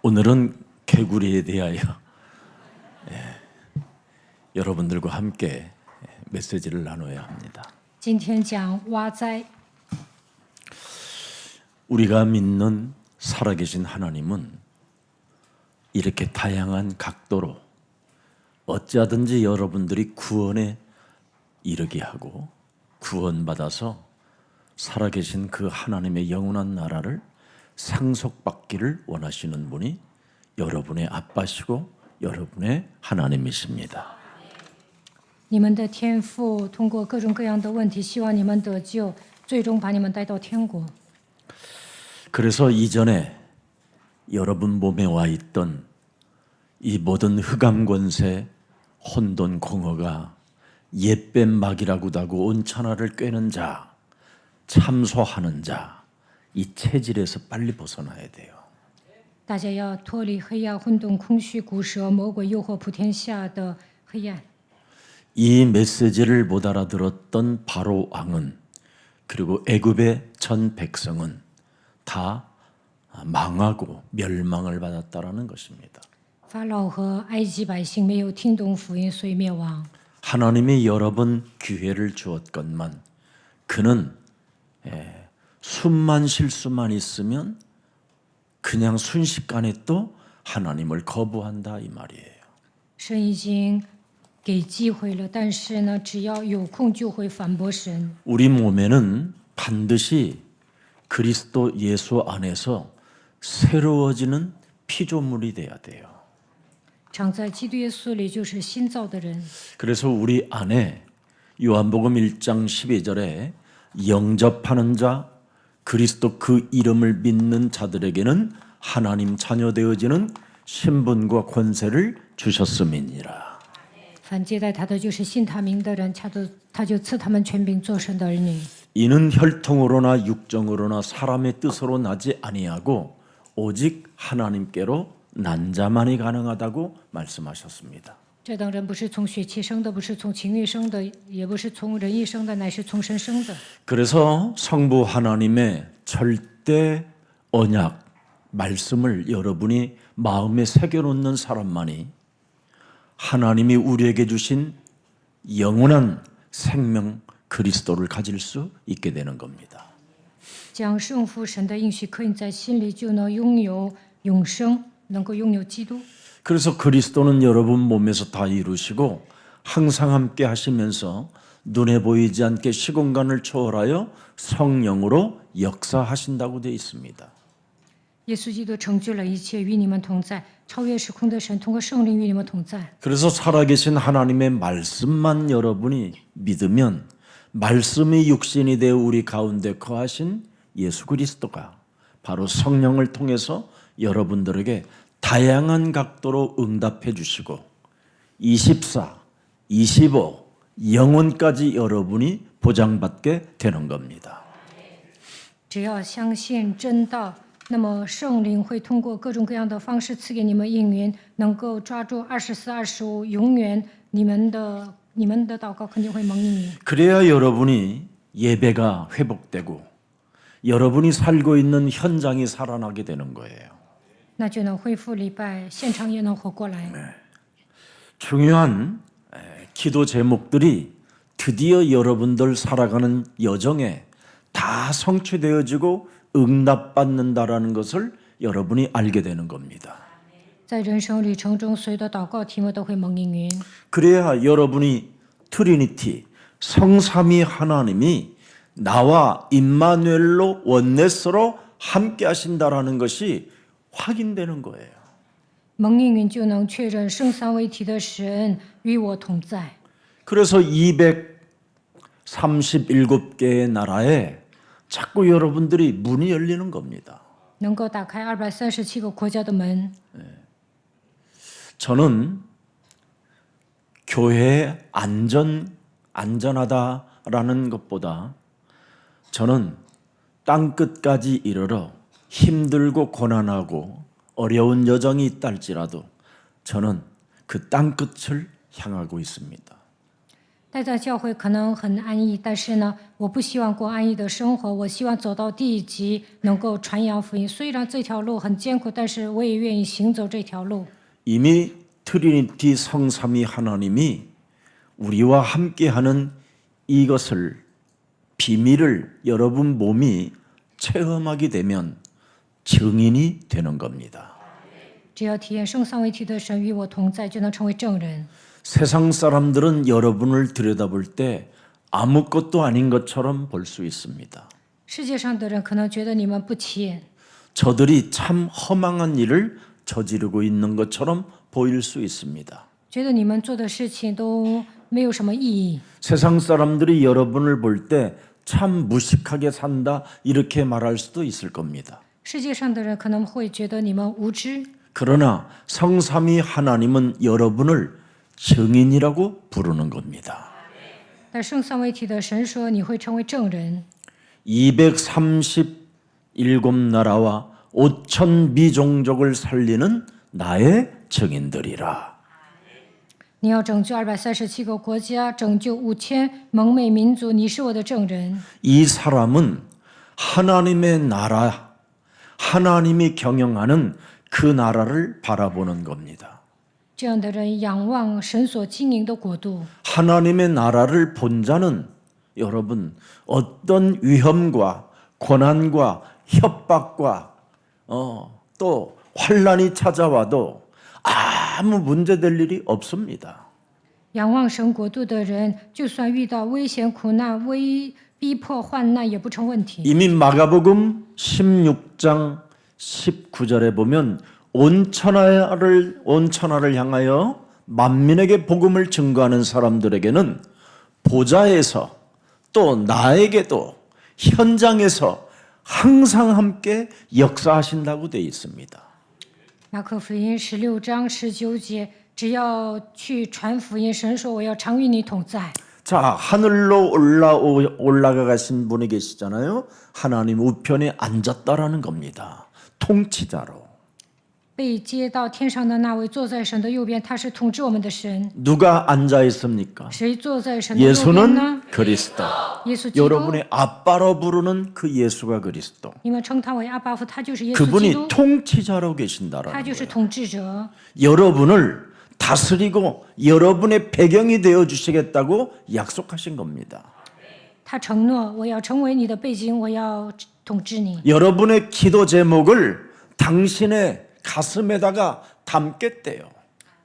오늘은 개구리에 대하여 여러분들과 함께 메시지를 나눠야 합니다. 今天讲蛙灾。 우리가 믿는 살아계신 하나님은 이렇게 다양한 각도로 어찌하든지 여러분들이 구원에 이르게 하고 구원받아서 살아계신 그 하나님의 영원한 나라를 상속받기를 원하시는 분이 여러분의 아빠시고 여러분의 하나님이십니다. 你们的天父通过各种各样的问题，希望你们得救，最终把你们带到天国。 그래서 이전에 여러분 몸에 와 있던 이 모든 흑암 권세, 혼돈 공허가 옛뱀 막이라고도 하고 온 천하를 꿰는 자, 참소하는 자, 이 체질에서 빨리 벗어나야 돼요. 大家要脱离黑暗、混沌、空虚、古蛇、魔鬼诱惑普天下的黑暗。 이 메시지를 못 알아들었던 바로 왕은 그리고 애굽의 전 백성은 다 망하고 멸망을 받았다라는 것입니다. 法老和埃及百姓没有听懂福音，所以灭亡。 하나님이 여러 번 기회를 주었건만 그는 숨만 쉴 수만 있으면 그냥 순식간에 또 하나님을 거부한다 이 말이에요. 神已经给机会了，但是呢，只要有空就会反驳神。 우리 몸에는 반드시 그리스도 예수 안에서 새로워지는 피조물이 돼야 돼요. 常在基督耶稣里就是新造的人。 그래서 우리 안에 요한복음 1장 12절에 영접하는 자, 그리스도 그 이름을 믿는 자들에게는 하나님 자녀 되어지는 신분과 권세를 주셨음이니라. 凡接待他的，就是信他名的人，他就赐他们权柄做神的儿女。 이는 혈통으로나 육정으로나 사람의 뜻으로 나지 아니하고 오직 하나님께로 난 자만이 가능하다고 말씀하셨습니다. 这等人不是从血气生的，不是从情欲生的，也不是从人意生的，乃是从神生的。 그래서 성부 하나님의 절대 언약 말씀을 여러분이 마음에 새겨놓는 사람만이 하나님이 우리에게 주신 영원한 생명 그리스도를 가질 수 있게 되는 겁니다. 将圣父神的应许刻印在心里，就能拥有永生，能够拥有基督。 그래서 그리스도는 여러분 몸에서 다 이루시고 항상 함께 하시면서 눈에 보이지 않게 시공간을 초월하여 성령으로 역사하신다고 되어 있습니다. 耶稣基督成就了一切，与你们同在，超越时空的神通过圣灵与你们同在。 그래서 살아계신 하나님의 말씀만 여러분이 믿으면 말씀이 육신이 되어 우리 가운데 거하신 예수 그리스도가 바로 성령을 통해서 여러분들에게 다양한 각도로 응답해 주시고 24, 25, 영혼까지 여러분이 보장받게 되는 겁니다. 只要相信真道，那么圣灵会通过各种各样的方式赐给你们应允，能够抓住24、25，永远你们的祷告肯定会蒙应允。 그래야 여러분이 예배가 회복되고 여러분이 살고 있는 현장이 살아나게 되는 거예요. 那就能恢复礼拜，现场也能活过来。 중요한 기도 제목들이 드디어 여러분들 살아가는 여정에 다 성취되어지고 응답받는다라는 것을 여러분이 알게 되는 겁니다. 在人生旅程中，所有的祷告题目都会蒙应允。 그래야 여러분이 트리니티 성삼위 하나님이 나와 임마누엘로 원네스로 함께 하신다라는 것이 확인되는 거예요. 蒙应允就能确认圣三位一体的神与我同在。 그래서 237개의 나라에 자꾸 여러분들이 문이 열리는 겁니다. 能够打开237个国家的门。 저는 교회에 안전하다라는 것보다 저는 땅끝까지 이르러 힘들고 고난하고 어려운 여정이 있다 할지라도 저는 그 땅끝을 향하고 있습니다. 待在教会可能很安逸，但是呢，我不希望过安逸的生活，我希望走到地级，能够传扬福音。虽然这条路很艰苦，但是我也愿意行走这条路。 이미 트리니티 성삼위 하나님이 우리와 함께하는 이것을 비밀을 여러분 몸이 체험하게 되면 증인이 되는 겁니다. 只要体验圣三位一体的神与我同在，就能成为证人。 세상 사람들은 여러분을 들여다볼 때 아무것도 아닌 것처럼 볼 수 있습니다. 世界上的人可能觉得你们不起眼， 저들이 참 허망한 일을 저지르고 있는 것처럼 보일 수 있습니다. 觉得你们做的事情都没有什么意义。 세상 사람들이 여러분을 볼 때 참 무식하게 산다 이렇게 말할 수도 있을 겁니다. 世界上的人可能会觉得你们无知， 그러나 성삼위 하나님은 여러분을 증인이라고 부르는 겁니다. 但圣三位一体的神说你会成为证人。 237나라와 5천 미종족을 살리는 나의 증인들이라. 你要拯救237个国家，拯救5000蒙昧民族，你是我的证人。 이 사람은 하나님의 나라, 하나님이 경영하는 그 나라를 바라보는 겁니다. 这样的人仰望神所经营的国度。 하나님의 나라를 본 자는 여러분 어떤 위험과 고난과 협박과 또 환란이 찾아와도 아무 문제될 일이 없습니다. 仰望神国度的人，就算遇到危险、苦难、逼迫、患难，也不成问题。 이미 마가복음 16장 19절에 보면 온 천하를 향하여 만민에게 복음을 증거하는 사람들에게는 보좌에서 또 나에게도 현장에서 항상 함께 역사하신다고 되어 있습니다. 马可福音16章19节，只要去传福音，神说我要常与你同在。 자, 하늘로 올라가 가신 분이 계시잖아요. 하나님 우편에 앉았다라는 겁니다. 통치자로. 被接到天上的那位坐在神的右边，他是统治我们的神。 누가 앉아 있습니까? 谁坐在神的右边呢？ 예수는 그리스도. 耶稣基督。 여러분의 아빠로 부르는 그 예수가 그리스도. 你们称他为阿巴父，他就是耶稣基 그분이 督， 통치자로 他 계신다라는 就是 거예요. 统治者。 여러분을 다스리고 여러분의 배경이 되어 주시겠다고 약속하신 겁니다. 他承诺我要成为你的背景，我要统治你。 여러분의 기도 제목을 당신의 가슴에다가 담겠대요.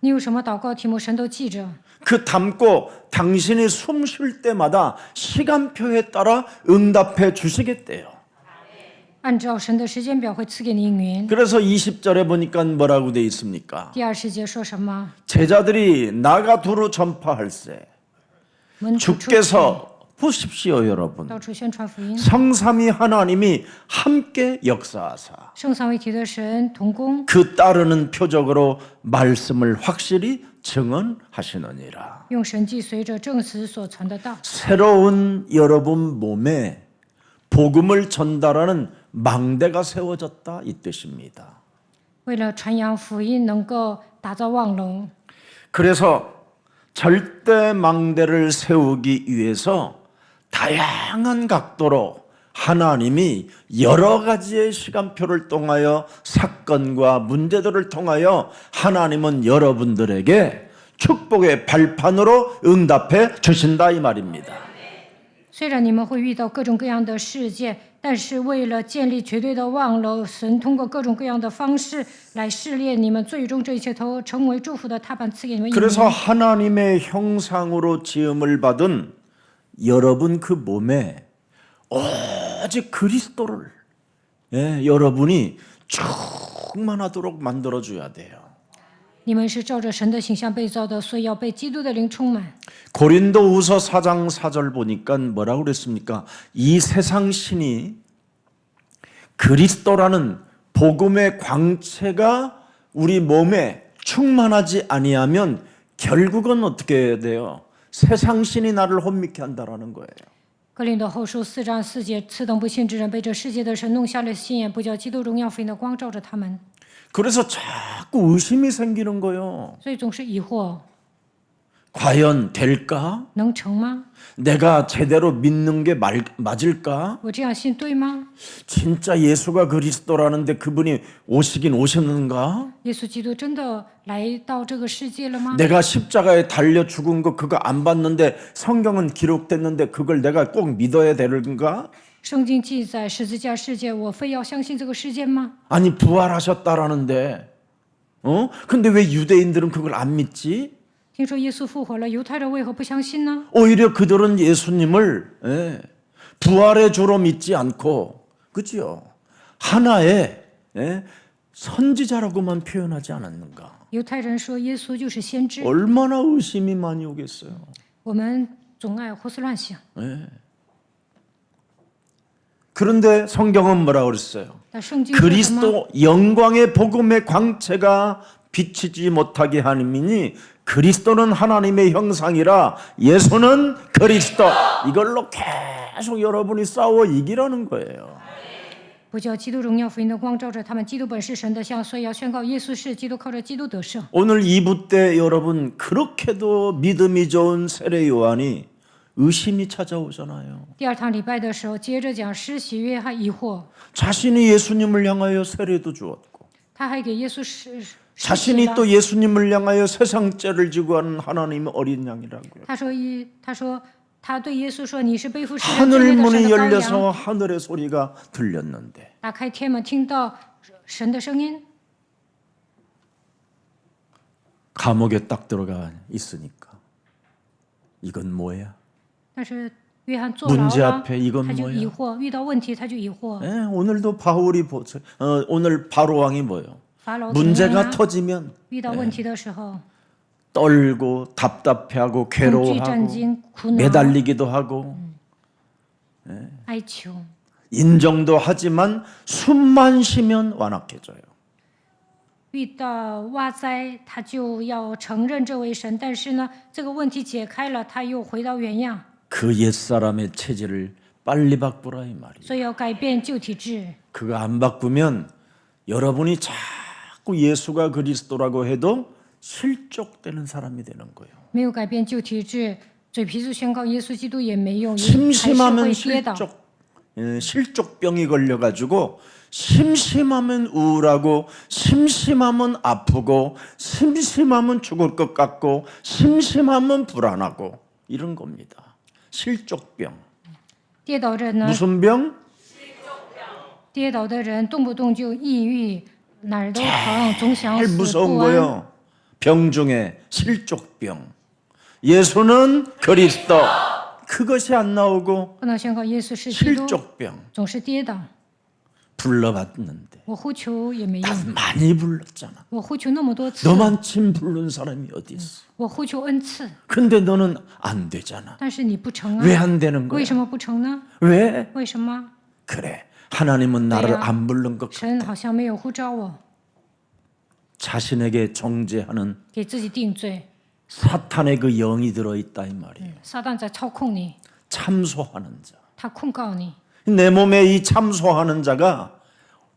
你有什么祷告题目，神都记着。 그 담고 당신이 숨 쉴 때마다 시간표에 따라 응답해 주시겠대요. 按照神的时间表会赐给你应允。 그래서 20절에 보니까 뭐라고 돼 있습니까? 第20节说什么？ 제자들이 나가 두루 전파할세. 门徒出去 주께서 보십시오, 여러분. 到处宣传福音。 성삼위 하나님이 함께 역사하사 圣三位一体的神同工， 그 따르는 표적으로 말씀을 확실히 증언하시느니라. 用神迹随着证实所传的道， 새로운 여러분 몸에 복음을 전달하는 망대가 세워졌다 이 뜻입니다. 为了传扬福音，能够打造望楼。 그래서 절대 망대를 세우기 위해서 다양한 각도로 하나님이 여러 가지의 시간표를 통하여 사건과 문제들을 통하여 하나님은 여러분들에게 축복의 발판으로 응답해 주신다 이 말입니다. 虽然你们会遇到各种各样的事件，但是为了建立绝对的望楼，神通过各种各样的方式来试炼你们，最终这一切都成为祝福的踏板，赐给你们应 그래서 允。 하나님의 형상으로 지음을 받은 여러분 그 몸에 오직 그리스도를 여러분이 충만하도록 만들어줘야 돼요. 你们是照着神的形象被造的，所以要被基督的灵充满。 고린도후서 4장 4절 보니까 뭐라고 그랬습니까? 이 세상 신이 그리스도라는 복음의 광채가 우리 몸에 충만하지 아니하면 결국은 어떻게 해야 돼요? 세상 신이 나를 혼미케 한다라는 거예요. 格林多后书4章4节，次等不信之人被这世界的神弄瞎了心眼，不叫基督荣耀福音的光照着他们， 그래서 자꾸 의심이 생기는 거예요. 所以总是疑惑。 과연 될까? 能成吗？ 내가 제대로 믿는 게 맞을까? 我这样信对吗？ 진짜 예수가 그리스도라는데 그분이 오시긴 오셨는가? 耶稣基督真的来到这个世界了吗？ 내가 십자가에 달려 죽은 거 그거 안 봤는데 성경은 기록됐는데 그걸 내가 꼭 믿어야 되는가? 圣经记载十字架事件，我非要相信这个事件吗？ 아니 부활하셨다라는데 근데 왜 유대인들은 그걸 안 믿지? 听说耶稣复活了，犹太人为何不相信呢？ 오히려 그들은 예수님을 부활의 주로 믿지 않고 그죠? 하나의 선지자라고만 표현하지 않았는가? 犹太人说耶稣就是先知， 얼마나 의심이 많이 오겠어요. 我们总爱胡思乱想。 그런데 성경은 뭐라 그랬어요? 但圣经说什么？ 그리스도 영광의 복음의 광채가 비치지 못하게 하느니 그리스도는 하나님의 형상이라 예수는 그리스도. 이걸로 계속 여러분이 싸워 이기라는 거예요. 不叫基督荣耀福音的光照着他们，基督本是神的像，所以要宣告耶稣是基督，靠着基督得胜。 오늘 2부 때 여러분 그렇게도 믿음이 좋은 세례 요한이 의심이 찾아오잖아요. 第二堂礼拜的时候，接着讲施洗约翰疑惑， 자신이 예수님을 향하여 세례도 주었고 他还给耶稣施洗 자신이 了。 또 예수님을 향하여 세상 죄를 지고 하는 하나님의 어린 양이라고요. 他说他对耶稣说：“你是背负世人罪 하늘 孽的神 문이 的羔羊。 열려서 하늘의 소리가 들렸는데 打开天门，听到神的声音。 감옥에 딱 들어가 있으니까 이건 뭐야? 但是约翰坐牢 문제 了， 앞에 이건 他就 뭐야? 疑惑，遇到问题他就疑惑。 오늘도 바울이 보세요. 오늘 바로 왕이 뭐예요? 法老怎么样 문제가 呢？ 터지면 遇到问题的时候， 떨고 답답해하고 恐惧、战 괴로워하고 惊、苦恼、 매달리기도 하고 哀求。 인정도 하지만 숨만 쉬면 완악해져요. 遇到挖灾，他就要承认这位神，但是呢，这个问题解开了，他又回到原样， 그 옛사람의 체질을 빨리 바꾸라 이 말이에요. 所以要改变旧体质。 그거 안 바꾸면 여러분이 자꾸 예수가 그리스도라고 해도 실족되는 사람이 되는 거예요. 没有改变旧体质，嘴皮子宣告耶稣基督也没用，还是 심심하면 会跌倒。 실족병이 걸려가지고 심심하면 우울하고 심심하면 아프고 심심하면 죽을 것 같고 심심하면 불안하고 이런 겁니다. 실족병. 跌倒人呢？ 무슨 병? 跌倒的人动不动就抑郁，哪儿都疼，总想 제일 死 무서운 不安。 거요. 병 중에 실족병. 예수는 그리스도. 그것이 안 나오고 不能宣告耶稣是基督， 실족병 总是跌倒。 불러봤는데 我呼求也没 나 用， 많이 불렀잖아. 我呼求那么多次， 너만 침 부른 사람이 어디 있어? 我呼求恩赐， 근데 너는 안 되잖아. 但是你不成 왜 啊？ 안 되는 为 거야? 什么不成呢？ 왜? 为什么？ 그래. 하나님은 나를 왜요? 안 부른 것 같아. 神好像没有呼召我， 자신에게 정죄하는 给自己定罪。 사탄의 그 영이 들어있다 이 말이에요. 撒旦在操控你， 참소하는 자. 他控告你。 내 몸에 이 참소하는 자가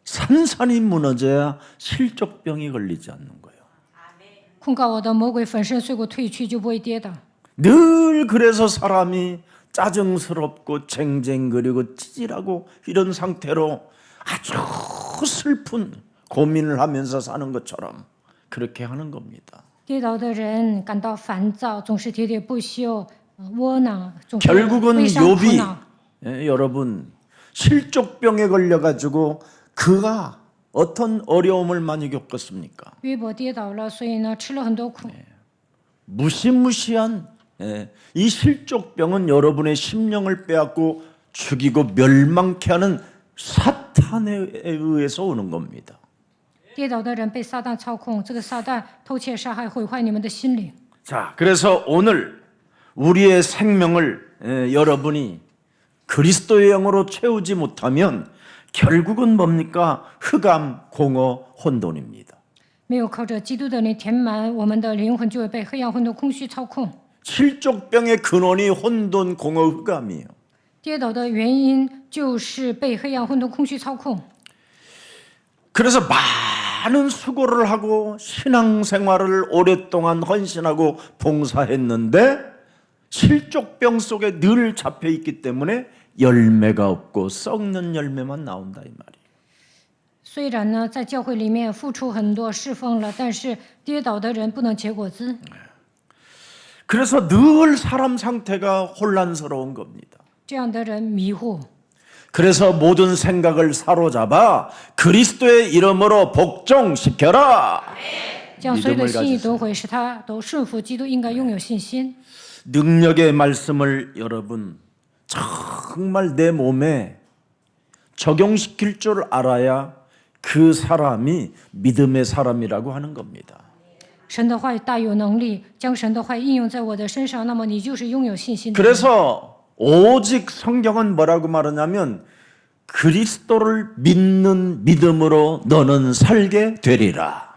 산산이 무너져야 실족병이 걸리지 않는 거예요. 控告我的魔鬼粉身碎骨退去，就不会跌倒。 늘 그래서 사람이 짜증스럽고 쟁쟁거리고 찌질하고 이런 상태로 아주 슬픈 고민을 하면서 사는 것처럼 그렇게 하는 겁니다. 跌倒的人感到烦躁，总是喋喋不休，窝囊，总是 결국은 悲伤苦 욥이 恼。 여러분 실족병에 걸려가지고 그가 어떤 어려움을 많이 겪었습니까? 约伯跌倒了，所以呢吃了很多苦。 무시무시한 이 실족병은 여러분의 심령을 빼앗고 죽이고 멸망케 하는 사탄에 의해서 오는 겁니다. 跌倒的人被撒旦操控，这个撒旦偷窃、杀害、毁坏你们的心灵。 자, 그래서 오늘 우리의 생명을 여러분이 그리스도의 영으로 채우지 못하면 결국은 뭡니까? 흑암, 공허, 혼돈입니다. 没有靠着基督的灵填满我们的灵魂，就会被黑暗、混沌、空虚操控。 실족병의 근원이 혼돈, 공허, 흑암이에요. 跌倒的原因就是被黑暗、混沌、空虚操控。 그래서 많은 수고를 하고 신앙생활을 오랫동안 헌신하고 봉사했는데 실족병 속에 늘 잡혀 있기 때문에 열매가 없고 썩는 열매만 나온다 이 말이에요. 虽然呢，在教会里面付出很多，侍奉了，但是跌倒的人不能结果子， 그래서 늘 사람 상태가 혼란스러운 겁니다. 这样的人迷惑。 그래서 모든 생각을 사로잡아 그리스도의 이름으로 복종시켜라. 将所有的 믿음을 心意 가지세요. 夺回，使他都顺服基督，应该拥有信心。 능력의 말씀을 여러분 정말 내 몸에 적용시킬 줄 알아야 그 사람이 믿음의 사람이라고 하는 겁니다. 神的话语大有能力，将神的话语应用在我的身上，那么你就是拥有信心的人。 그래서 오직 성경은 뭐라고 말하냐면 그리스도를 믿는 믿음으로 너는 살게 되리라.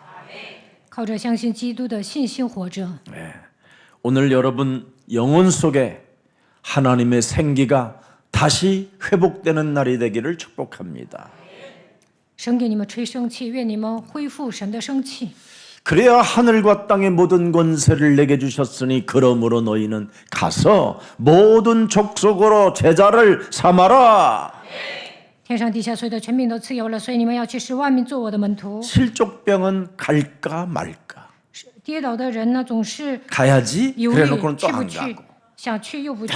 靠着相信基督的信心活着。 오늘 여러분 영혼 속에 하나님의 생기가 다시 회복되는 날이 되기를 축복합니다. 神给你们吹生气，愿你们恢复神的生气。 그래야 하늘과 땅의 모든 권세를 내게 주셨으니 그러므로 너희는 가서 모든 족속으로 제자를 삼아라. 天上地下所有的权柄都赐给我了，所以你们要去使万民做我的门徒。 실족병은 갈까 말까. 跌倒的人呢，总是 가야지. 犹豫， 그래놓고는 去 또 不 안 去 가고. ，想去又不去，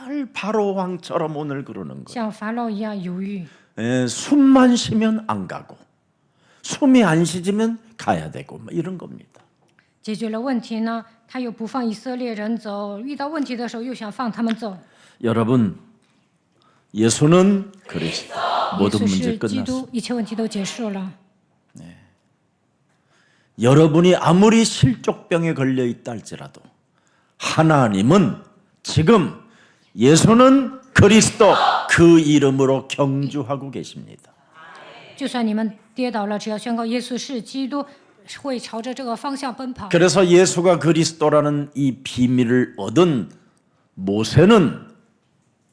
늘 바로 왕처럼 오늘 그러는 거예요. 像法老一样犹豫。 숨만 쉬면 안 가고 숨이 안 쉬지면 가야 되고 뭐 이런 겁니다. 解决了问题呢，他又不放以色列人走；遇到问题的时候，又想放他们走。 여러분 예수는 그리스도 耶 모든 稣 문제 是基 끝났습니다. 督，一切问题都结束了。 여러분이 아무리 실족병에 걸려 있다 할지라도 하나님은 지금 예수는 그리스도 그 이름으로 경주하고 계십니다. 就算你们跌倒了，只要宣告耶稣是基督，会朝着这个方向奔跑。 그래서 예수가 그리스도라는 이 비밀을 얻은 모세는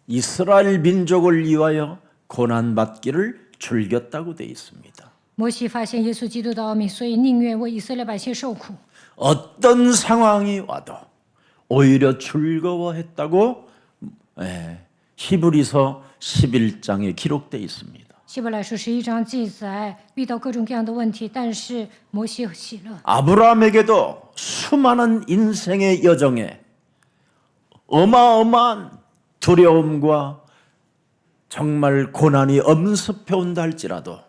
이스라엘 민족을 위하여 고난받기를 즐겼다고 되어 있습니다. 摩西发现耶稣基督的奥秘，所以宁愿为以色列百姓受苦。 어떤 상황이 와도 오히려 즐거워했다고 히브리서 11장에 기록되어 있습니다. 希伯来书11章记载，遇到各种各样的问题，但是摩西喜乐。 아브라함에게도 수많은 인생의 여정에 어마어마한 두려움과 정말 고난이 엄습해 온다 할지라도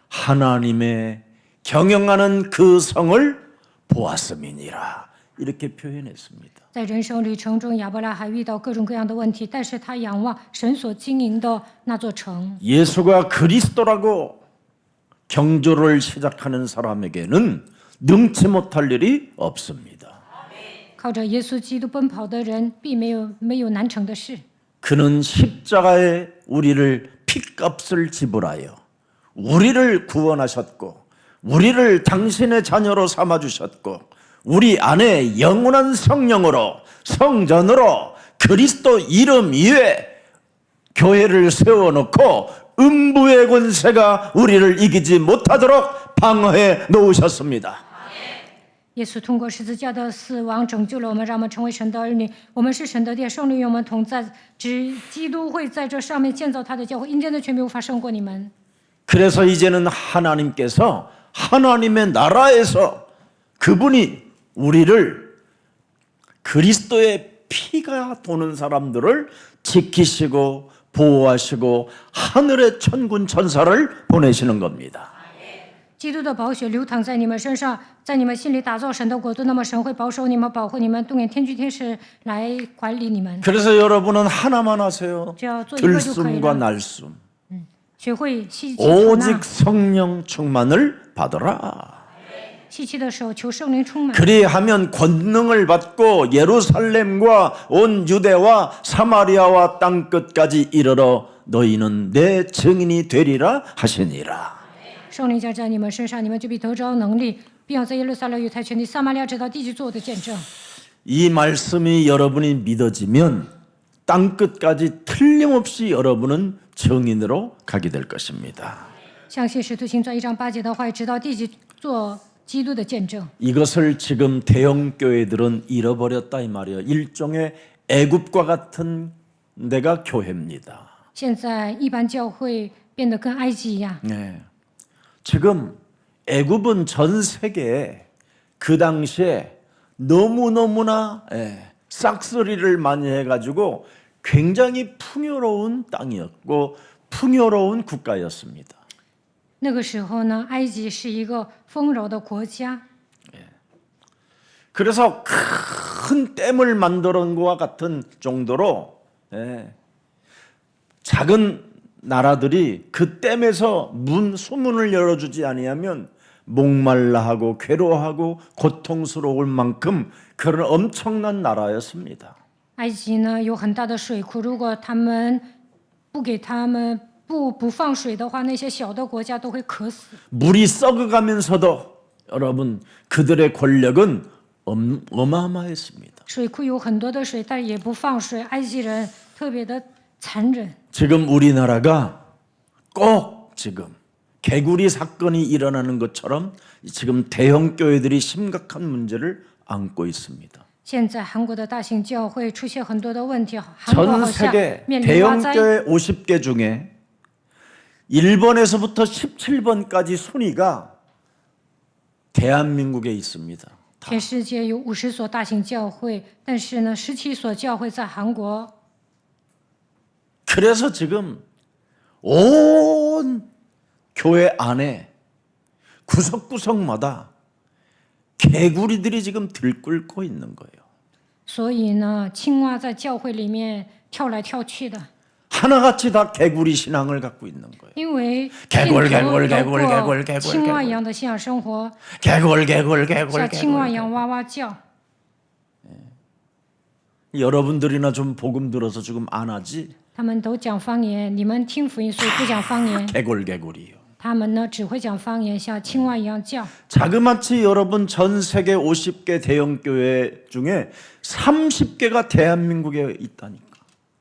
하나님의 경영하는 그 성을 보았음이니라 이렇게 표현했습니다. 在人生旅程中，亚伯拉罕遇到各种各样的问题，但是他仰望神所经营的那座城。 예수가 그리스도라고 경주를 시작하는 사람에게는 능치 못할 일이 없습니다. 靠着耶稣基督奔跑的人，并没有难成的事。 그는 십자가에 우리를 핏값을 지불하여 우리를 구원하셨고 우리를 당신의 자녀로 삼아주셨고 우리 안에 영원한 성령으로 성전으로 그리스도 이름 위에 교회를 세워놓고 음부의 권세가 우리를 이기지 못하도록 방어해 놓으셨습니다. 耶稣通过十字架的死亡拯救了我们，让我们成为神的儿女。我们是神的殿，圣灵与我们同在。基督会在这上面建造他的教会，阴间的权柄无法胜过你们。 그래서 이제는 하나님께서 하나님의 나라에서 그분이 우리를 그리스도의 피가 도는 사람들을 지키시고 보호하시고 하늘의 천군 천사를 보내시는 겁니다. 基督的宝血流淌在你们身上，在你们心里打造神的国度，那么神会保守你们，保护你们，动员天军天使来管理你们。 그래서 여러분은 하나만 하세요. 只要做一个就可以 들숨과 了， 날숨. 学会吸气吐纳 오직 。 성령 충만을 받으라. 吸气的时候求圣灵充满。 그리하면 권능을 받고 예루살렘과 온 유대와 사마리아와 땅 끝까지 이르러 너희는 내 증인이 되리라 하시니라. 圣灵降在你们身上，你们就必得着能力，并要在耶路撒冷、犹太全地、撒玛利亚直到地极做我的见证。 이 말씀이 여러분이 믿어지면 땅 끝까지 틀림없이 여러분은 증인으로 가게 될 것입니다. 相信使徒行传1章8节的话语，直到地极做基督的见证。 이것을 지금 대형 교회들은 잃어버렸다 이 말이에요. 일종의 애굽과 같은 데가 교회입니다. 现在一般教会变得跟埃及一样， 네. 지금 애굽은 전 세계에 그 당시에 너무너무나 싹쓸이를 많이 해가지고 굉장히 풍요로운 땅이었고 풍요로운 국가였습니다. 那个时候呢，埃及是一个丰饶的国家， 그래서 큰 댐을 만드는 것과 같은 정도로 작은 나라들이 그 댐에서 수문을 열어주지 아니하면 목말라하고 괴로워하고 고통스러울 만큼 그런 엄청난 나라였습니다. 埃及呢有很大的水库，如果他们不给他们不放水的话，那些小的国家都会渴死。 물이 썩어가면서도 여러분 그들의 권력은 어마어마했습니다. 水库有很多的水，但也不放水，埃及人特别的残忍。 지금 우리나라가 꼭 지금 개구리 사건이 일어나는 것처럼 지금 대형 교회들이 심각한 문제를 안고 있습니다. 现在韩国的大型教会出现很多的问题，韩国好 전 像 세계 面临 대형 挖灾。 교회 50개 중에 1번에서부터 17번까지 순위가 대한민국에 있습니다. 全世界有50所大型教会，但是呢，17所教会在韩国。 그래서 지금 온 교회 안에 구석구석마다 개구리들이 지금 들끓고 있는 거예요. 所以呢，青蛙在教会里面跳来跳去的， 하나같이 다 개구리 신앙을 갖고 있는 거예요. 因为 개굴, 信徒 개굴, 有 개굴, 过 개굴, 개굴, 青蛙 개굴. 一样的信仰生活， 개굴, 개굴, 개굴, 像青蛙 개굴. 一样哇哇叫。 여러분들이나 좀 복음 들어서 지금 안 하지? 他们都讲方言，你们听福音，所以不讲方言。 개굴, 개굴이요. 他们呢只会讲方言，像青蛙一样叫。 자그마치 여러분 전 세계 50개 대형 교회 중에 30개가 대한민국에 있다니까.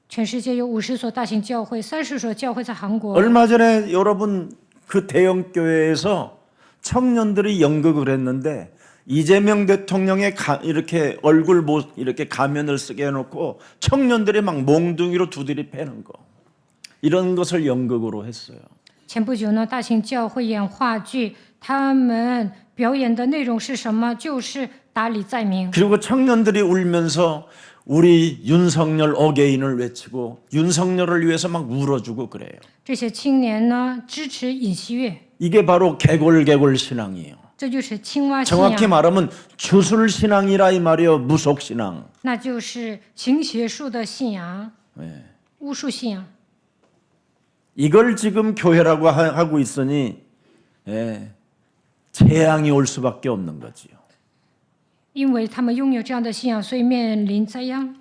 全世界有50所大型教会，30所教会在韩国。 얼마 전에 여러분 그 대형 교회에서 청년들이 연극을 했는데 이재명 대통령의 이렇게 얼굴 이렇게 가면을 쓰게 해놓고 청년들이 막 몽둥이로 두드리 패는 거 이런 것을 연극으로 했어요. 前不久呢，大型教会演话剧，他们表演的内容是什么？就是打李在明。 그리고 청년들이 울면서 우리 윤석열 어게인을 외치고 윤석열을 위해서 막 울어주고 그래요. 这些青年呢支持尹锡悦， 이게 바로 개골개골 신앙이에요. 这就是青蛙信 정확히 仰， 말하면 주술 신앙이라 이 말이요. 무속 신앙. 那就是行邪术的信仰，巫术信仰。 이걸 지금 교회라고 하고 있으니 재앙이 올 수밖에 없는 거지요. 因为他们拥有这样的信仰，所以面临灾殃。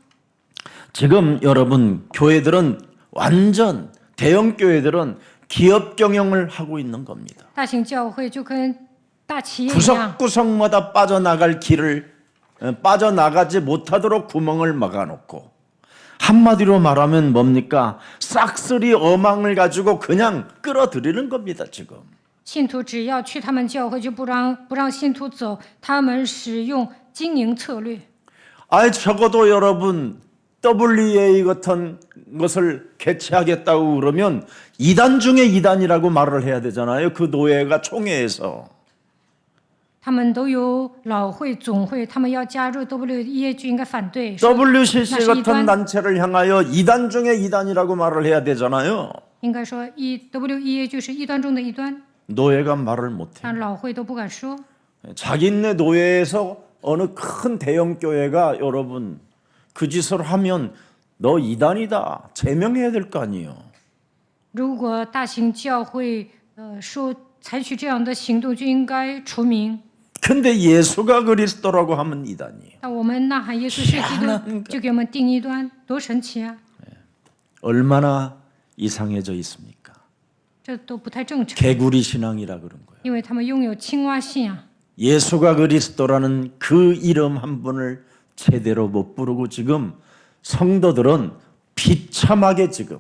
지금 여러분 교회들은 완전 대형 교회들은 기업 경영을 하고 있는 겁니다. 大型教会就跟大企业一样， 구석구석마다 빠져나갈 길을 빠져나가지 못하도록 구멍을 막아놓고 한마디로 말하면 뭡니까? 싹쓸이 어망을 가지고 그냥 끌어들이는 겁니다. 지금. 信徒只要去他们教会，就不让信徒走，他们使用经营策略。 아예 적어도 여러분 WEA 같은 것을 개최하겠다고 그러면 2단 중에 2단이라고 말을 해야 되잖아요. 그 노예가 총회에서. 他们都有老会、总会，他们要加入 WEA 就应该反对。说 WCC 那是异 같은 端， 단체를 향하여 2단 중에 2단이라고 말을 해야 되잖아요. 应该说WEA 就是异端中的异端， 노예가 말을 못해. 但老会都不敢说。 자기네 노예에서 어느 큰 대형 교회가 여러분 그 짓을 하면 너 2단이다 제명해야 될 거 아니에요. 如果大型教会说采取这样的行动，就应该除名。 근데 예수가 그리스도라고 하면 2단이에요. 那我们呐喊耶稣是基督，就给我们定异端，多神奇啊！ 얼마나 이상해져 있습니까? 这都不太正常， 개구리 신앙이라 그런 거예요. 因为他们拥有青蛙信仰。 예수가 그리스도라는 그 이름 한 분을 제대로 못 부르고 지금 성도들은 비참하게 지금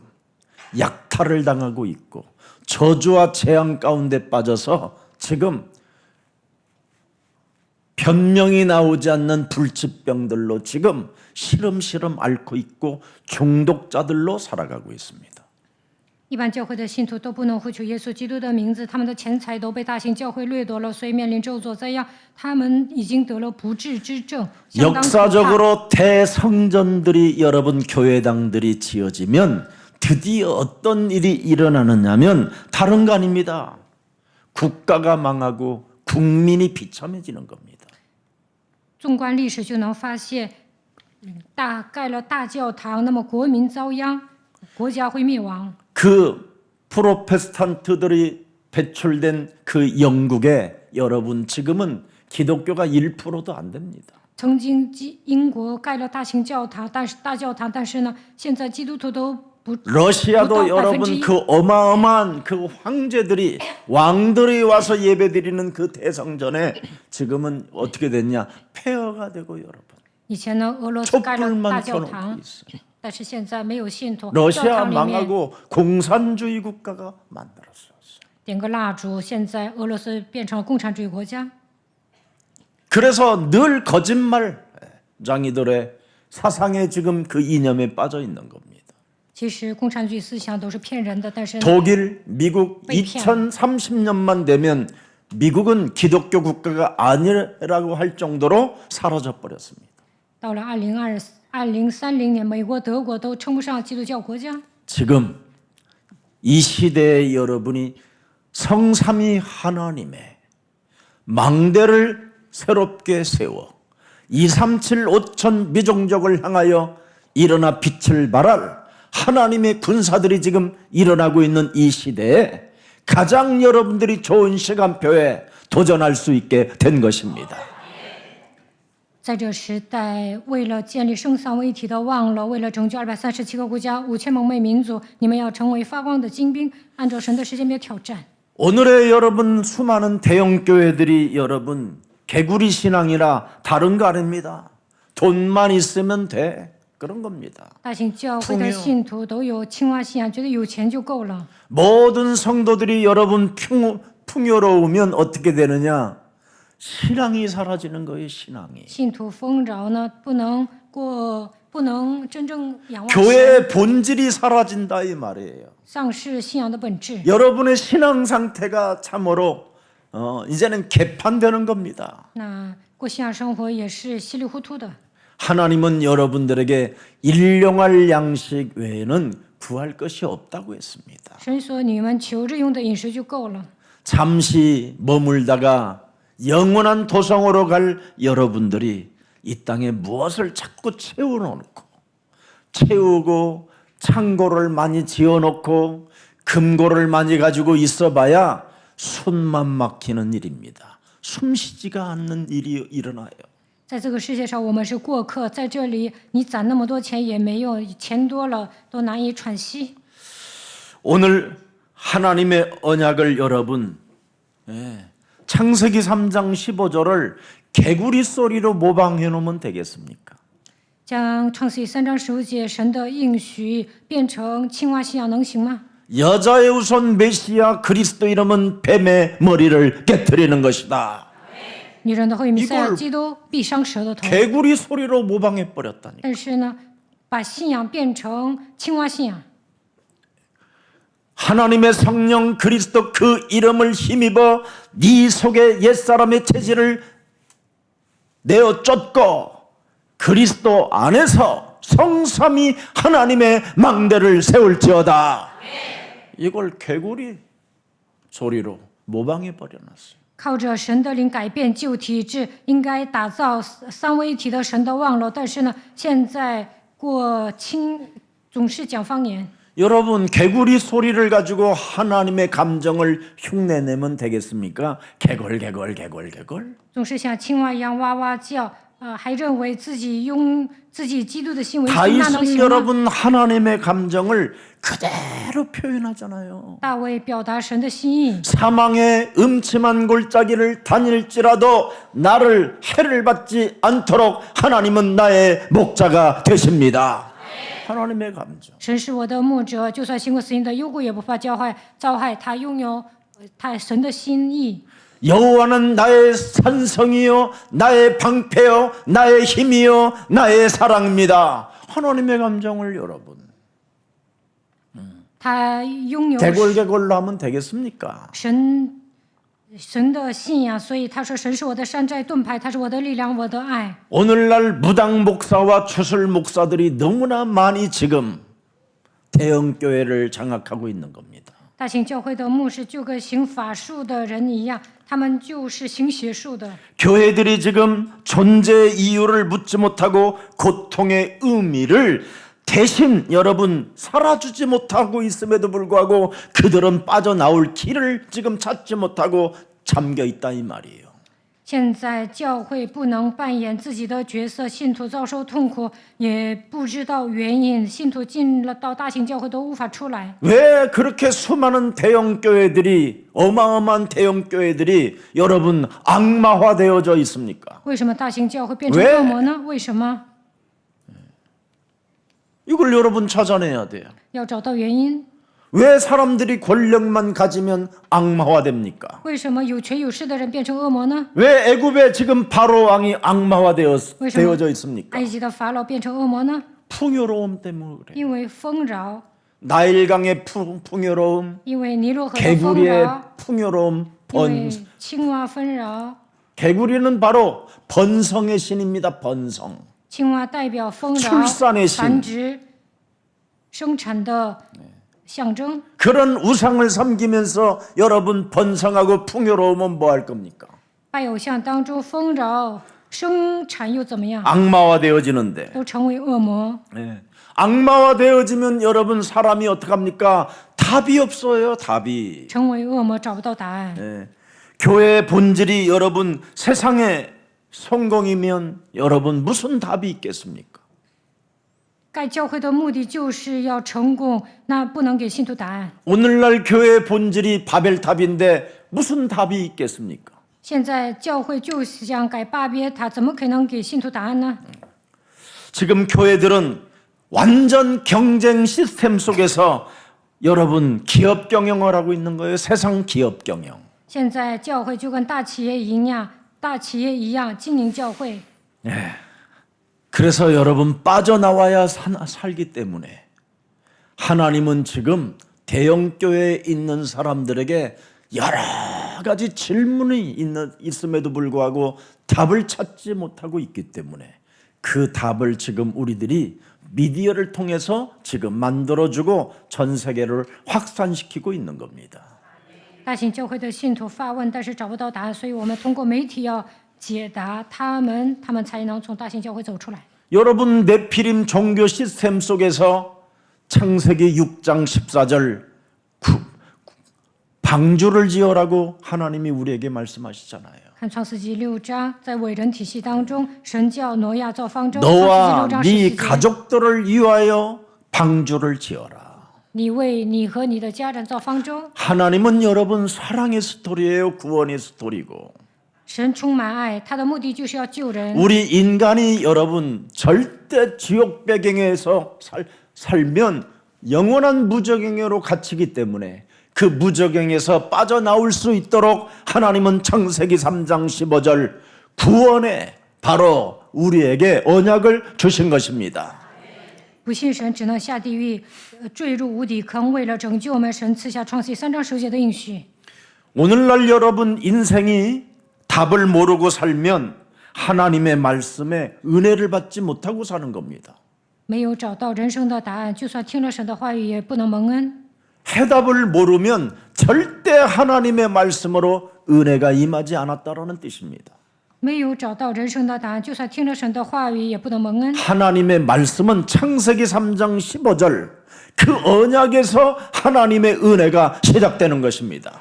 약탈을 당하고 있고 저주와 재앙 가운데 빠져서 지금 변명이 나오지 않는 불치병들로 지금 시름시름 앓고 있고 중독자들로 살아가고 있습니다. 一般教会的信徒都不能呼求耶稣基督的名字，他们的钱财都被大型教会掠夺了，所以面临咒诅灾殃。他们已经得了不治之症，相当可怕。 역사적으로 대성전들이 여러분 교회당들이 지어지면 드디어 어떤 일이 일어나느냐면 다른 거 아닙니다. 국가가 망하고 국민이 비참해지는 겁니다. 纵观历史就能发现，盖了大教堂，那么国民遭殃，国家会灭亡。 그 프로테스탄트들이 배출된 그 영국에 여러분 지금은 기독교가 1%도 안 됩니다. 曾经英国盖了大型教堂，大教堂，但是呢，现在基督徒都不 러시아도 여러분 그 어마어마한 그 황제들이 왕들이 와서 예배드리는 그 대성전에 지금은 어떻게 됐냐? 폐허가 되고 여러분 以前呢，俄罗斯盖了大 촛불만 教 켜놓고 堂， 있어요. 但是现在没有信徒。教 러시아 堂里面 망하고 공산주의 국가가 만들었어요. 点个蜡烛，现在俄罗斯变成了共产主义国家。 그래서 늘 거짓말장이들의 사상에 지금 그 이념에 빠져 있는 겁니다. 其实共产主义思想都是骗人的，但是呢， 독일, 미국 2030년만 되면 미국은 기독교 국가가 아니라고 할 정도로 사라져 버렸습니다. 到了2030年，美国、德国都称不上基督教国家。 지금 이 시대에 여러분이 성삼위 하나님의 망대를 새롭게 세워 237 5천 미종족을 향하여 일어나 빛을 발할 하나님의 군사들이 지금 일어나고 있는 이 시대에 가장 여러분들이 좋은 시간표에 도전할 수 있게 된 것입니다. 在这时代，为了建立圣三位一体的望了，为了拯救237个国家、5000蒙昧民族，你们要成为发光的精兵，按照神的时间表挑战。 오늘의 여러분 수많은 대형 교회들이 여러분 개구리 신앙이라 다른 거 아닙니다. 돈만 있으면 돼. 그런 겁니다. 大型教会的信徒都有青蛙信仰，觉得有钱就够了。 모든 성도들이 여러분 풍요로우면 어떻게 되느냐? 신앙이 사라지는 거예요. 신앙이. 信徒丰饶呢，不能真正仰望神， 교회의 본질이 사라진다 이 말이에요. 丧失信仰的本质。 여러분의 신앙 상태가 참으로 이제는 개판되는 겁니다. 那过信仰生活也是稀里糊涂的。 하나님은 여러분들에게 일용할 양식 외에는 구할 것이 없다고 했습니다. 神说：“你们求日用的饮食就够了。 잠시 머물다가 영원한 도성으로 갈 여러분들이 이 땅에 무엇을 자꾸 채워놓고 채우고 창고를 많이 지어놓고 금고를 많이 가지고 있어봐야 숨만 막히는 일입니다. 숨쉬지가 않는 일이 일어나요. 在这个世界上，我们是过客，在这里你攒那么多钱也没用，钱多了都难以喘息。 오늘 하나님의 언약을 여러분 창세기 3장 15절을 개구리 소리로 모방해 놓으면 되겠습니까? 将创世记3章15节神的应许变成青蛙信仰能行吗？ 여자의 우선 메시아 그리스도 이름은 뱀의 머리를 깨트리는 것이다. 女人的后裔弥赛亚基督必伤蛇的头。 개구리 소리로 모방해 버렸다니. 但是呢，把信仰变成青蛙信仰。 하나님의 성령 그리스도 그 이름을 힘입어 네 속에 옛사람의 체질을 내어 쫓고 그리스도 안에서 성삼위 하나님의 망대를 세울지어다. 이걸 개구리 소리로 모방해 버려놨어요. 靠着神的灵改变旧体制，应该打造三位一体的神的望楼。但是呢，现在总是讲方言。 여러분 개구리 소리를 가지고 하나님의 감정을 흉내내면 되겠습니까? 개걸 总是像青蛙一样哇哇叫，还认为自己用自己基督的心为那能 다윗은 行吗？ 여러분 하나님의 감정을 그대로 표현하잖아요. 大卫表达神的心意， 사망의 음침한 골짜기를 다닐지라도 나를 해를 받지 않도록 하나님은 나의 목자가 되십니다. 하나님의 감정. 神是我的牧者，就算行过死荫的幽谷，也不怕遭害。他拥有他神的心意。 여호와는 나의 산성이요 나의 방패요 나의 힘이요 나의 사랑입니다. 하나님의 감정을 여러분 他拥有 개골개골로 하면 되겠습니까? 神的信仰，所以他说神是我的山寨盾牌，他是我的力量，我的爱。 오늘날 무당 목사와 추술 목사들이 너무나 많이 지금 대형 교회를 장악하고 있는 겁니다. 大型教会的牧师就跟行法术的人一样，他们就是行邪术的。 교회들이 지금 존재 이유를 묻지 못하고 고통의 의미를 대신 여러분 살아주지 못하고 있음에도 불구하고 그들은 빠져나올 길을 지금 찾지 못하고 잠겨 있다 이 말이에요. 现在教会不能扮演自己的角色，信徒遭受痛苦，也不知道原因，信徒进了到大型教会都无法出来。 왜 그렇게 수많은 대형 교회들이 어마어마한 대형 교회들이 여러분 악마화되어져 있습니까? 为什么大型教会变成 왜 恶魔呢？为什么？ 이걸 여러분 찾아내야 돼요. 要找到原因。 왜 사람들이 권력만 가지면 악마화됩니까? 为什么有权有势的人变成恶魔呢？ 왜 애굽에 지금 바로 왕이 왜什么 악마화되어져 있습니까? 埃及的法老变成恶魔呢？ 풍요로움 때문에 그래. 因为丰饶， 나일강의 풍요로움, 因为尼罗河的丰 개구리의 饶， 풍요로움, 因为青蛙丰饶。 개구리는 바로 번성의 신입니다. 번성. 青蛙代表丰饶、 출산의 신 繁殖、生产的象征。 그런 우상을 섬기면서 여러분 번성하고 풍요로우면 뭐 할 겁니까? 拜偶像当中丰饶生产又怎么样？ 악마화되어지는데 都成为恶魔。 예. 악마화되어지면 여러분 사람이 어떡합니까? 답이 없어요. 답이. 成为恶魔找不到答案。 예. 교회의 본질이 여러분 세상의 성공이면 여러분 무슨 답이 있겠습니까? 盖教会的目的就是要成功，那不能给信徒答案。 오늘날 교회의 본질이 바벨탑인데 무슨 답이 있겠습니까? 现在教会就是想改巴别塔，怎么可能给信徒答案呢？ 지금 교회들은 완전 경쟁 시스템 속에서 여러분 기업 경영을 하고 있는 거예요. 세상 기업 경영. 现在教会就跟大企业一样经营教会。 그래서 여러분 빠져나와야 살기 때문에 하나님은 지금 대형 교회에 있는 사람들에게 여러 가지 질문이 있음에도 불구하고 답을 찾지 못하고 있기 때문에 그 답을 지금 우리들이 미디어를 통해서 지금 만들어주고 전 세계를 확산시키고 있는 겁니다. 大型教会的信徒发问，但是找不到答案，所以我们通过媒体要解答他们才能从大型教会走出来。 여러분 네피림 종교 시스템 속에서 창세기 6장 14절 방주를 지어라고 하나님이 우리에게 말씀하시잖아요. 看创世纪6章，在伟人体系当中，神叫挪亚造方舟。 너와 创世纪6章 네 14节， 가족들을 위하여 방주를 지어라. 你为你和你的家人造方舟。 하나님은 여러분 사랑의 스토리예요. 구원의 스토리고. 神充满爱，他的目的就是要救人。 우리 인간이 여러분 절대 지옥 배경에서 살면 영원한 무적행으로 갇히기 때문에 그 무적행에서 빠져나올 수 있도록 하나님은 창세기 3장 15절 구원에 바로 우리에게 언약을 주신 것입니다. 不信神只能下地狱，坠入无底坑。为了拯救我们，神赐下创世纪3章10节的应许。 오늘날 여러분 인생이 답을 모르고 살면 하나님의 말씀에 은혜를 받지 못하고 사는 겁니다. 没有找到人生的答案，就算听了神的话语，也不能蒙恩。 해답을 모르면 절대 하나님의 말씀으로 은혜가 임하지 않았다라는 뜻입니다. 没有找到人生的答案，就算听了神的话语，也不能蒙恩。 하나님의 말씀은 창세기 3장 15절 그 언약에서 하나님의 은혜가 시작되는 것입니다.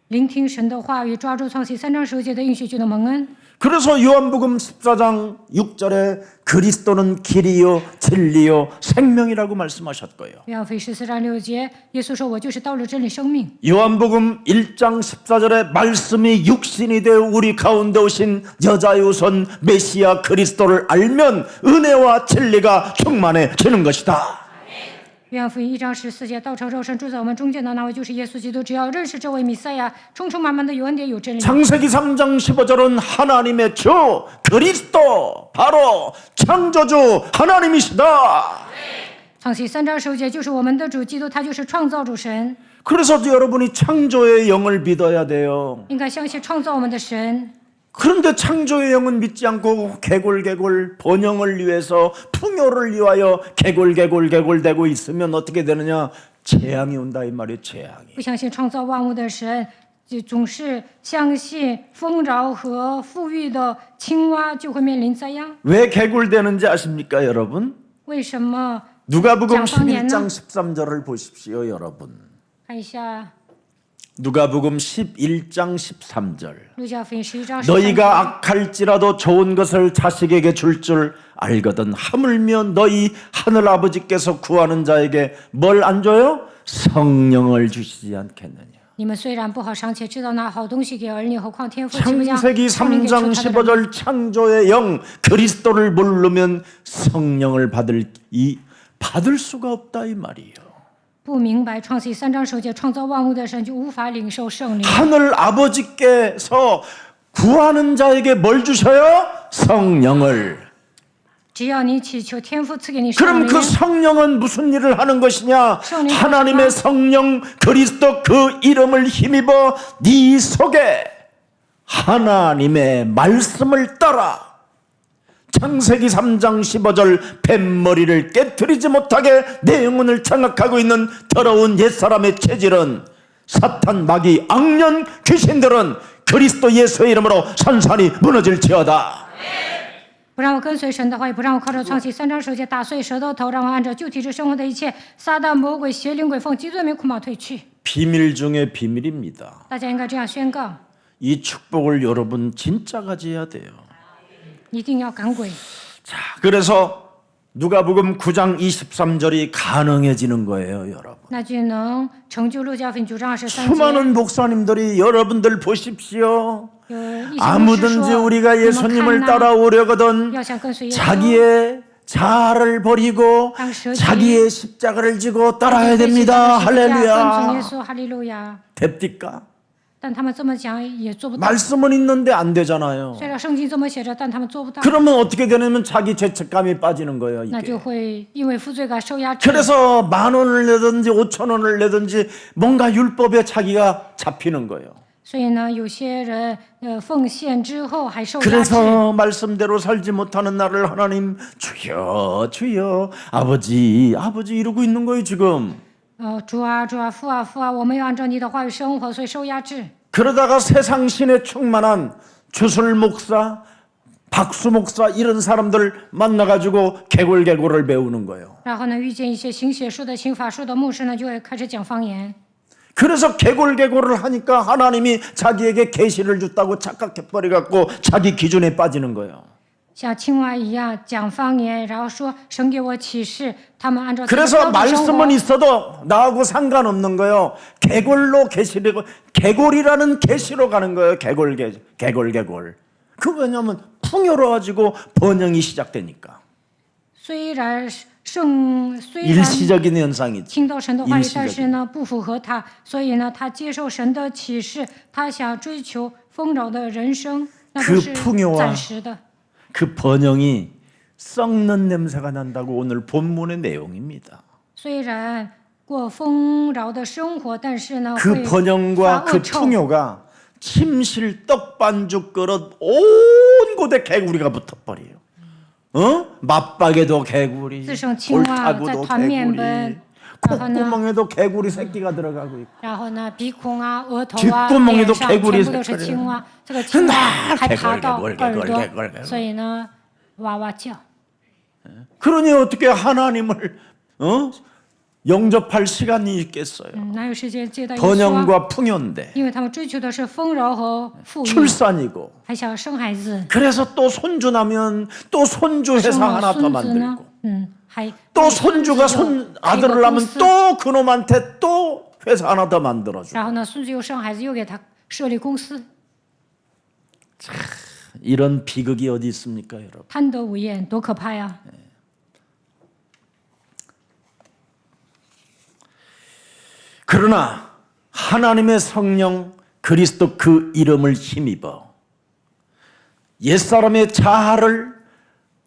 聆听神的话语，抓住创世纪3章10节的应许，就能蒙恩。 그래서 요한복음 14장 6절에 그리스도는 길이요 진리요 생명이라고 말씀하셨고요. 约翰福音14章6节，耶稣说：“我就是道路、真理、生命。” 요한복음 1장 14절에 말씀이 육신이 되어 우리 가운데 오신 여자의 선 메시아 그리스도를 알면 은혜와 진리가 충만해지는 것이다. 约翰福音1章14节，道成肉身住在我们中间的那位就是耶稣基督。只要认识这位弥赛亚，充充满满的有恩典有真理。 창세기 3장 15절은 하나님의 주 그리스도 바로 창조주 하나님이시다. 创世3章15节就是我们的主基督，他就是创造主神。 그래서 여러분이 창조의 영을 믿어야 돼요. 应该相信创造我们的神。 그런데 창조의 영은 믿지 않고 개골개골 번영을 위해서 풍요를 위하여 개골개골되고 있으면 어떻게 되느냐? 재앙이 온다 이 말이에요. 재앙이. 不相信创造万物的神，就总是相信丰饶和富裕的青蛙就会面临灾殃。 왜 개골되는지 아십니까, 여러분? 为什么？ 누가복음 讲方言呢？ 11장 13절을 보십시오, 여러분. 看一下 누가복음 11장 13절. 路加福音11章13 너희가 악할지라도 좋은 것을 자식에게 줄 줄 알거든 하물며 너희 하늘 아버지께서 구하는 자에게 뭘 안 줘요? 성령을 주시지 않겠느냐. 你们虽然不好，尚且知道拿好东西给儿女，何况天父岂不将 창세기 3장 15절 창조의 영 그리스도를 모르면 성령을 받을 수가 없다 이 말이에요. 不明白创世3章9节创造万物的神就无法领受圣灵。 하늘 아버지께서 구하는 자에게 뭘 주셔요? 성령을. 只要你祈求天父赐给你圣 그럼 灵， 그 성령은 무슨 일을 하는 것이냐? 성령 하나님의 성령 그리스도 그 이름을 힘입어 네 속에 하나님의 말씀을 따라 창세기 3장 15절 뱃머리를 깨트리지 못하게 내 영혼을 장악하고 있는 더러운 옛사람의 체질은 사탄 마귀 악년 귀신들은 그리스도 예수의 이름으로 산산이 무너질지어다. 不让我跟随神的话，也不让我靠着创世3章9节打碎舌头头，让我按照旧体制生活的一切，撒旦魔鬼邪灵鬼奉基督的名苦马退去。 비밀 중에 비밀입니다. 大家应该这样宣告： 이 축복을 여러분 진짜 가져야 돼요. 一定要赶鬼。 자, 그래서 누가복음 9장 23절이 가능해지는 거예요, 여러분. 那就能成就路加福音9章23节。 수많은 목사님들이 여러분들 보십시오. 有一些牧师 아무든지 说 우리가 你们 예수님을 看呐 따라오려거든 要想跟随耶稣， 자기의 자아를 버리고 당舍己 자기의 십자가를 지고 따라야 跟随 됩니다. 十字架跟从耶 할렐루야. 稣，哈利路亚。 됩니까? 但他们这么讲也做不到。 말씀은 있는데 안 되잖아요. 虽然圣经这么写着，但他们做不到， 그러면 어떻게 되냐면 자기 죄책감이 빠지는 거예요, 那就 이게. 会因为负罪感受压制。 그래서 10,000원을 내든지 5,000원을 내든지 뭔가 율법에 자기가 잡히는 거예요. 所以呢，有些人奉献之后还受压制。 그래서 말씀대로 살지 못하는 나를 하나님 주여 주여 아버지 이러고 있는 거예요 지금. 主啊主啊父啊父啊，我们要按照你的话语生活，所以受压制。 그러다가 세상 신에 충만한 주술 목사, 박수 목사 이런 사람들 만나가지고 개골개골을 배우는 거예요. 然后呢，遇见一些行邪术的、行法术的牧师呢，就会开始讲方言。 그래서 개골개골을 하니까 하나님이 자기에게 계시를 줬다고 착각해버려갖고 자기 기준에 빠지는 거예요. 像青蛙一样讲方言，然后说神给我启示，他们按照自己的 그래서 标准生 말씀은 活。 있어도 나하고 상관없는 거예요. 개골로 계시고 개골이라는 계시로 가는 거예요. 개골. 그 왜냐하면 풍요로워지고 번영이 시작되니까. 虽然 일시적인 현상이지. 听到神的话语， 일시적인 但是呢不符合他，所以呢他接受神的启示，他想追求丰饶的人生，那都是 풍요와 暂时的。 그 번영이 썩는 냄새가 난다고 오늘 본문의 내용입니다. 虽然过丰饶的生活，但是呢 그 会 번영과 发 그 恶臭。 풍요가 침실 떡반죽 그릇 온 곳에 개구리가 붙어버려요. 맞박에도 개구리, 自生青蛙，在 골타구도 团面 개구리, 奔，然后呢， 콧구멍에도 개구리 새끼가 들어가고 있고 然后呢，鼻孔啊、额头啊、 뒷구멍에도 脸上 개구리 全部都是 새끼를 青蛙，这个青蛙还爬到 개굴 耳朵，所以呢，哇哇叫。 그러니 어떻게 하나님을 영접할 시간이 있겠어요? 哪有时间接待耶稣啊？ 번영과 풍요인데 因为他们追求的是丰饶和富裕， 출산이고 还想生孩子。 그래서 또 손주 나면 또 손주 生 회사 了 하나 더 孙子呢 만들고 ，还 또 孙子 손주가 又 손 开个 아들을 公 낳으면 司 또 그놈한테 또 회사 하나 더 만들어줘. 然后呢，孙子又生孩子，又给他设立公司， 이런 비극이 어디 있습니까, 여러분? 贪得无厌，多可怕呀！ 그러나 하나님의 성령 그리스도 그 이름을 힘입어 옛사람의 자아를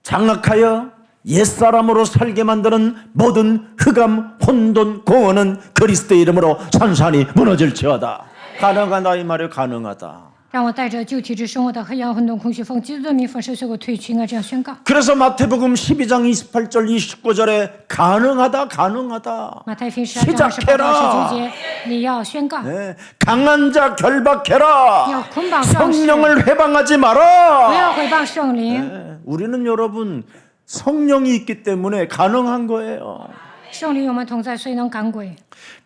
장악하여 옛사람으로 살게 만드는 모든 흑암, 혼돈, 공허는 그리스도의 이름으로 산산이 무너질지어다. 가능하다 이 말이에요. 가능하다. 让我带着旧体制生活的黑暗、混沌、空虚、奉基督的名奉圣血给我退去，应该这样宣告。 그래서 마태복음 12장 28절 29절에 가능하다 가능하다 马太福音12章28到29节，你要宣告， 네, 강한 자 결박해라 要捆绑壮士， 성령을 회방하지 不 마라 要毁谤圣灵。 네, 우리는 여러분 성령이 있기 때문에 가능한 거예요 圣灵与我们同在，所以能赶鬼。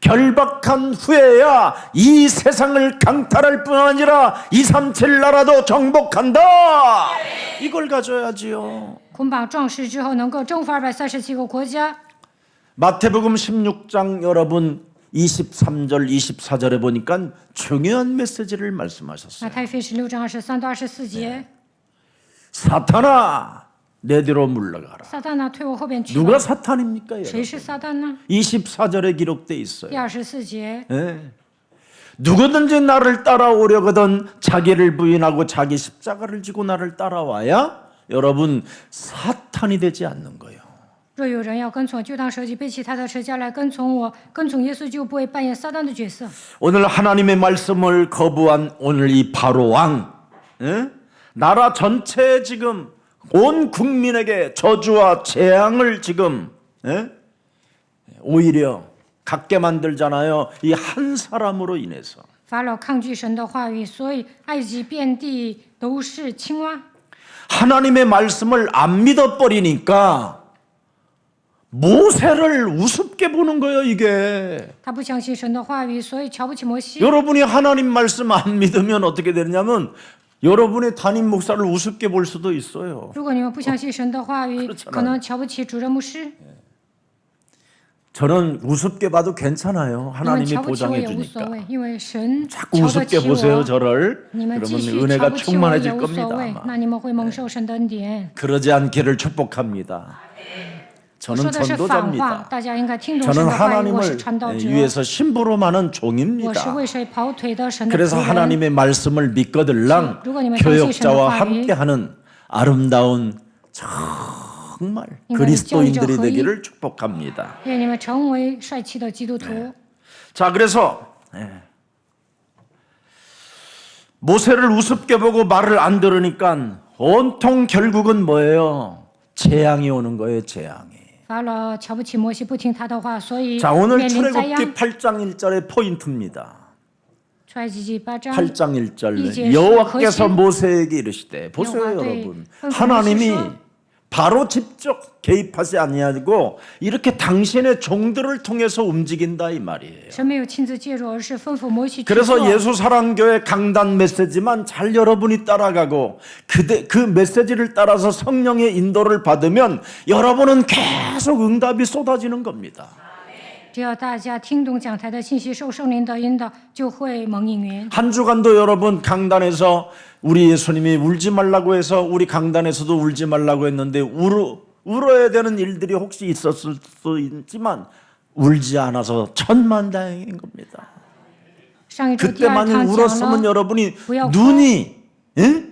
결박한 후에야 이 세상을 강탈할 뿐 아니라 237 나라도 정복한다 이걸 가져야지요 捆绑壮士之后，能够征服237个国家。 마태복음 16장 여러분 23절 24절에 보니까 중요한 메시지를 马 말씀하셨어요 太福音16章23到24节， 사탄아 내 뒤로 물러가라 撒旦呢，退我后边去 누가 吧。 사탄입니까 谁 여러분? 是撒旦呢？ 24절에 기록돼 第 있어요 24节， 예. 누구든지 나를 따라오려거든 자기를 부인하고 자기 십자가를 지고 나를 따라와야 여러분 사탄이 되지 않는 거예요 若有人要跟从我，就当舍己背起他的十字架来跟从我。跟从耶稣就不会扮演撒旦的角色。 오늘 하나님의 말씀을 거부한 오늘 이 바로 왕 예? 나라 전체에 지금 온 국민에게 저주와 재앙을 지금 예? 오히려 갖게 만들잖아요 이 한 사람으로 인해서 法老抗拒神的话语，所以埃及遍地都是青蛙。 하나님의 말씀을 안 믿어버리니까 모세를 우습게 보는 거예요 이게 他不相信神的话语，所以瞧不起摩西。 여러분이 하나님 말씀 안 믿으면 어떻게 되냐면 여러분의 담임 목사를 우습게 볼 수도 있어요 如果你们不相信神的话语， 그렇잖아요 可能瞧不起主任牧师。 저는 우습게 봐도 괜찮아요 你们 하나님이 瞧不起我 보장해 也无所 주니까 谓，因为神 자꾸 瞧得 우습게 起 보세요 我。 저를 你们继 그러면 续瞧 은혜가 不起我也 충만해질 无所谓， 겁니다 那你们会蒙受神的恩典。 그러지 않기를 축복합니다 我 저는 说的是反话， 전도자입니다 大家应该听懂神 저는 的话语。我是 하나님을 传道者， 위해서 심부름하는 我是 종입니다 为谁跑腿的神的 그래서 仆人。 하나님의 말씀을 믿거들랑 누구님의 교역자와 당신의 함께하는 아름다운 정말 인간의 그리스도인들이 정의적 되기를 축복합니다 愿你们成为帅气的基督徒。 자 그래서 모세를 우습게 보고 말을 안 들으니까 온통 결국은 뭐예요? 재앙이 오는 거예요 재앙이 法老瞧不起摩西，不听他的话，所以 자 오늘 面临灾殃。 출애굽기 8장 1절의 포인트입니다 出埃及记8章 8장 1절 이제 여호와께서 거신- 모세에게 이르시되 보세요 여호와 여러분 네, 하나님이 선생님 바로 직접 개입하지 아니하고 이렇게 당신의 종들을 통해서 움직인다 이 말이에요 神没有亲自介入，而是吩咐摩西去 그래서 做。 예수사랑교회 강단 메시지만 잘 여러분이 따라가고 그 메시지를 따라서 성령의 인도를 받으면 여러분은 계속 응답이 쏟아지는 겁니다 只要大家听懂讲台的信息，受圣灵的引导，就会蒙应允。 한 주간도 여러분 강단에서 우리 예수님이 울지 말라고 해서 우리 강단에서도 울지 말라고 했는데 울어야 되는 일들이 혹시 있었을 수 있지만 울지 않아서 천만다행인 겁니다 上一周第二 그때만 堂讲 울었으면 了， 여러분이 뭐야, 눈이 예?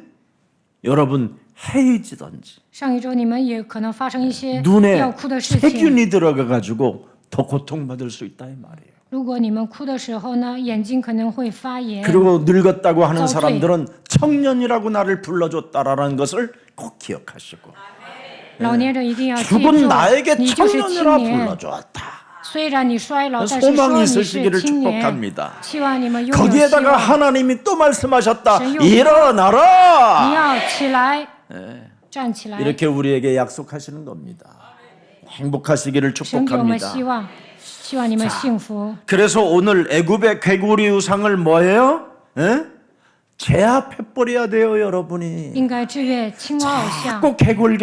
여러분 해이지던지 上一周你们也可能发生一些 눈에 要哭的事情。 세균이 들어가 가지고 더 고통받을 수 있다 이 말이에요 如果你们哭的时候呢，眼睛可能会发炎。 그리고 늙었다고 하는遭罪. 사람들은 청년이라고 나를 불러줬다라는 것을 꼭 기억하시고 老年人一定要记住， 죽은 나에게 你就是青 청년이라 年。 불러주었다 虽然你衰老，但是说 소망이 你 있을 是 시기를 青年。 축복합니다 希望你们拥有希 거기에다가 望。 하나님이 또 말씀하셨다 神又 일어나라 你要起来，站起来。 이렇게 우리에게 약속하시는 겁니다 행복하시기를 神给我们 축복합니다 希望，希望你们幸福。 그래서 오늘 애굽의 개구리 우상을 뭐예요? 에? 제압해버려야 돼요 여러분이 应该制约青蛙偶像， 꼭 개굴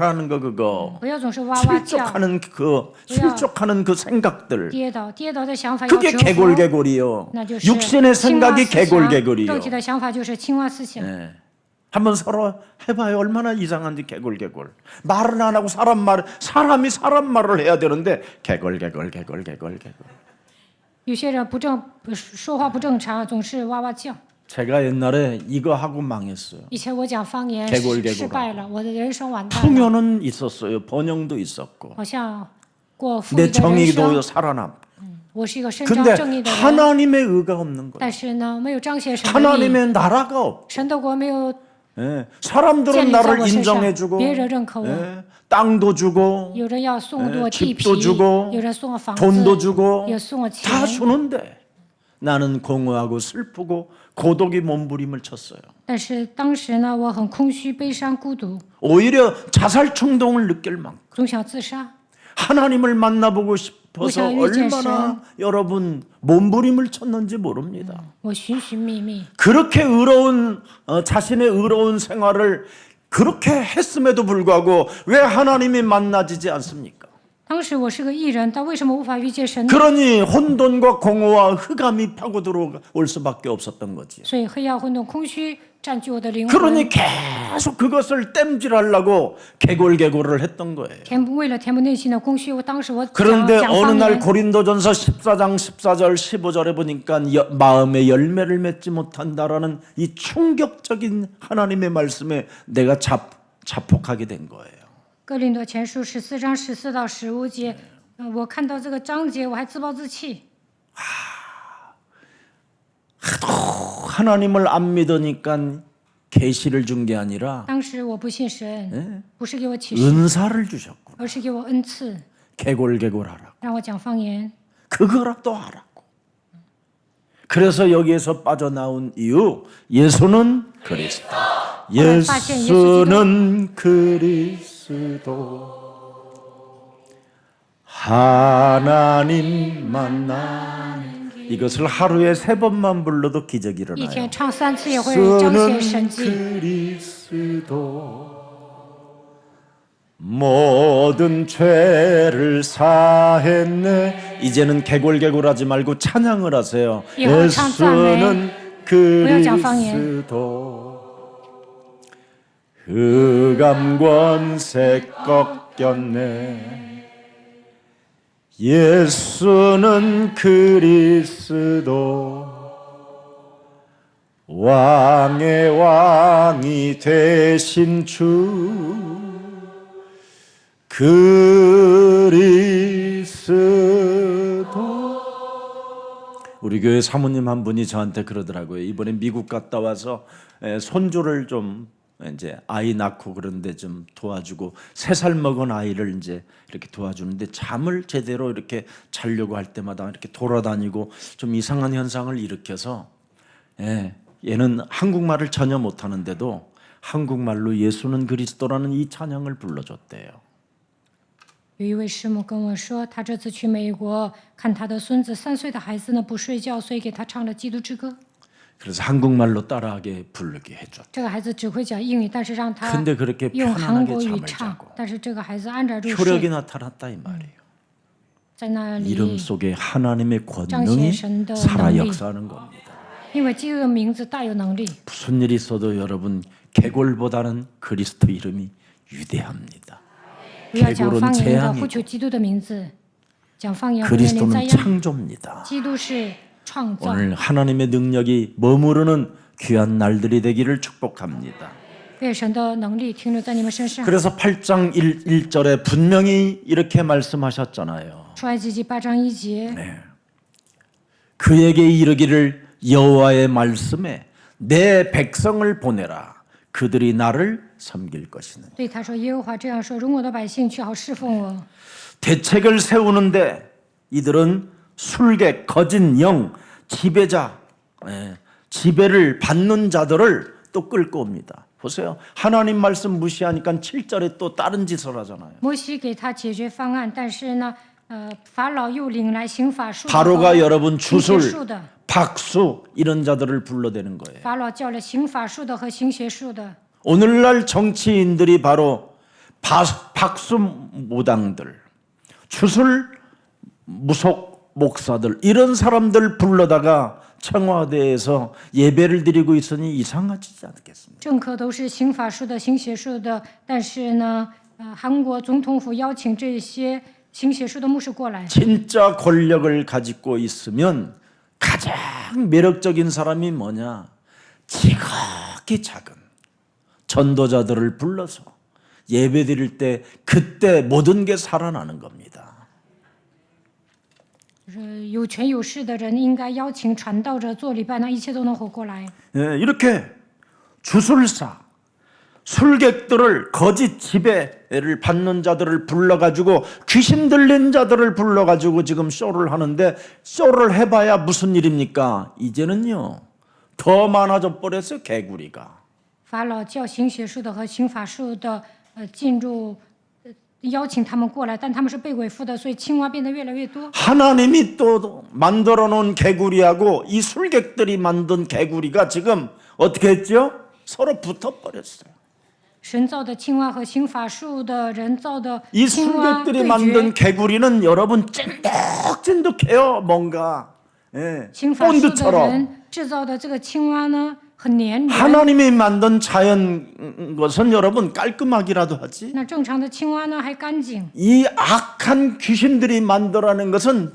하는 거 그거 不要总是哇哇叫， 실족하는 그 생각들 跌倒的想法要 그게 折服。 개굴이요 那就是 육신의 青蛙 생각이 思想， 개굴이요 肉体的想法就是青蛙思想。 예. 한번 서로 해봐요 얼마나 이상한지 개굴 말은 안 하고 사람이 사람 말을 해야 되는데 개굴 有些人说话不正常，总是哇哇叫。 제가 옛날에 이거 하고 망했어요. 以前我讲方言 개골개골 失败了，我的人生完蛋了， 풍요는 있었어요. 번영도 있었고 好像过富裕 내 的人 정의도 生。 살아남. 我是一个伸张 근데 正义的人， 하나님의 의가 없는 거예요. 但是呢，没有彰显神的义， 하나님의 나라가 없고 神的国没有 예, 사람들은 建立在 나를 我身上， 인정해주고 别人认可我。 예, 땅도 주고 有人要送我地皮 집도 주고 ，有人送我房 돈도 子， 주고 也送我钱。 다 주는데 나는 공허하고 슬프고 고독이 몸부림을 쳤어요. 但是当时呢，我很空虚、悲伤、孤独， 오히려 자살 충동을 느낄 만큼 总想自杀。 하나님을 만나보고 싶어서 우상 위죄 얼마나 여러분 몸부림을 쳤는지 모릅니다. 我寻寻觅觅， 그렇게 의로운 자신의 의로운 생활을 그렇게 했음에도 불구하고 왜 하나님이 만나지지 않습니까? 当时我是个艺人，但为什么无法遇见神呢？ 그러니 혼돈과 공허와 흑암이 파고 들어올 수밖에 없었던 거지. 所以黑暗、混沌、空虚占据我的灵魂， 그러니 계속 그것을 땜질하려고 개골개골을 했던 거예요. 为了填补内心的空虚，我当时我 그런데 讲 어느 方 날 言。 고린도전서 14장 14절 15절에 보니까 마음의 열매를 맺지 못한다라는 이 충격적인 하나님의 말씀에 내가 자폭하게 된 거예요. 哥林多前书14章14到15节，我看到这个章节，我还自暴自弃。 하나님을 안 믿으니까 계시를 준 게 아니라 当时我不信神，不是给我启示， 은사를 주셨구나. 而是给我恩赐， 개골개골하라고. 让我讲方言。 그거라도 하라고. 그래서 여기에서 빠져나온 이유 예수는 그리스도. 예수는 그리스도. 하나님 만나는 이것을 하루에 3번만 불러도 기적이 一 일어나요. 天唱3次也会彰显神迹。 그리스도 모든 죄를 사했네. 이제는 개골개골하지 말고 찬양을 하세요. 예수는 그리스도 흑암 권세 꺾였네. 예수는 그리스도 왕의 왕이 되신 주 그리스도. 우리 교회 사모님 한 분이 저한테 그러더라고요. 이번에 미국 갔다 와서 손주를 좀 이제 아이 낳고 그런데 좀 도와주고 3살 먹은 아이를 이제 이렇게 도와주는데 잠을 제대로 이렇게 자려고 할 때마다 이렇게 돌아다니고 좀 이상한 현상을 일으켜서 얘는 한국말을 전혀 못하는데도 한국말로 예수는 그리스도라는 이 찬양을 불러줬대요. 有一位师母跟我说，她这次去美国看她的孙子3岁的孩子呢不睡觉，所以给他唱了《基督之歌》。 그래서 한국말로 따라하게 부르게 해줬. 这个孩子只会讲英语，但是让他 근데 그렇게 用韩国 편안하게 语 잠을 唱 자고 ，但是这个孩子安然入 효력이 睡， 나타났다 이 말이에요. 在那 이름 里， 속에 하나님의 권능이彰显神的 살아 能力。 역사하는 겁니다. 因为基督的名字大有能力。 무슨 일이 있어도 여러분 개골보다는 그리스도 이름이 위대합니다. 不要讲 개골은 方言的， 재앙이고 呼求基督的名字，讲方言会面临灾 그리스도는 殃。 창조입니다. 基督是创造， 오늘 하나님의 능력이 머무르는 귀한 날들이 되기를 축복합니다. 愿神的能力停留在你们身上。 그래서 8장 1절에 분명히 이렇게 말씀하셨잖아요. 出埃及记8章1节， 그에게 이르기를 여호와의 말씀에 내 백성을 보내라. 그들이 나를 섬길 것이니. 对他说：“耶和华这样说：容我的百姓去好侍奉我。 대책을 세우는데 이들은 술객, 거짓 영, 지배자, 지배를 받는 자들을 또 끌고 옵니다. 보세요. 하나님 말씀 무시하니까 7절에 또 다른 짓을 하잖아요. 摩西给他解决方案，但是呢，法老又领来行法术的 바로가 여러분 行邪 주술, 术的， 박수 이런 자들을 불러대는 거예요. 法老叫了行法术的和行邪术的。 오늘날 정치인들이 바로 박수 무당들, 주술 무속 목사들 이런 사람들 불러다가 청와대에서 예배를 드리고 있으니 이상하지 않겠습니까? 政客都是行法术的、行邪术的，但是呢，韩国总统府邀请这些行邪术的牧师过来， 진짜 권력을 가지고 있으면 가장 매력적인 사람이 뭐냐? 지극히 작은 전도자들을 불러서 예배드릴 때 그때 모든 게 살아나는 겁니다. 有权有势的人应该邀请传道者做礼拜，那一切都能活过来。 예, 이렇게 주술사, 술객들을 거짓 지배를 받는 자들을 불러가지고 귀신 들린 자들을 불러가지고 지금 쇼를 하는데 쇼를 해봐야 무슨 일입니까? 이제는요 더 많아져 버렸어요 개구리가. 法老叫行邪术的和行法术的进入，邀请他们过来，但他们是被鬼附的，所以青蛙变得越来越多。 하나님이 또 만들어 놓은 개구리하고 이 술객들이 만든 개구리가 지금 어떻게 했죠? 서로 붙어 버렸어요. 神造的青蛙和行法术的人造的 이 青蛙 술객들이 对 만든 决， 개구리는 여러분 찐득찐득해요 뭔가. 예, 行法术的 본드처럼. 人制造的这个青蛙呢，很粘人。 하나님이 만든 자연 것은 여러분 깔끔하기라도 하지. 那正常的青蛙呢还干净， 이 악한 귀신들이 만들어낸 것은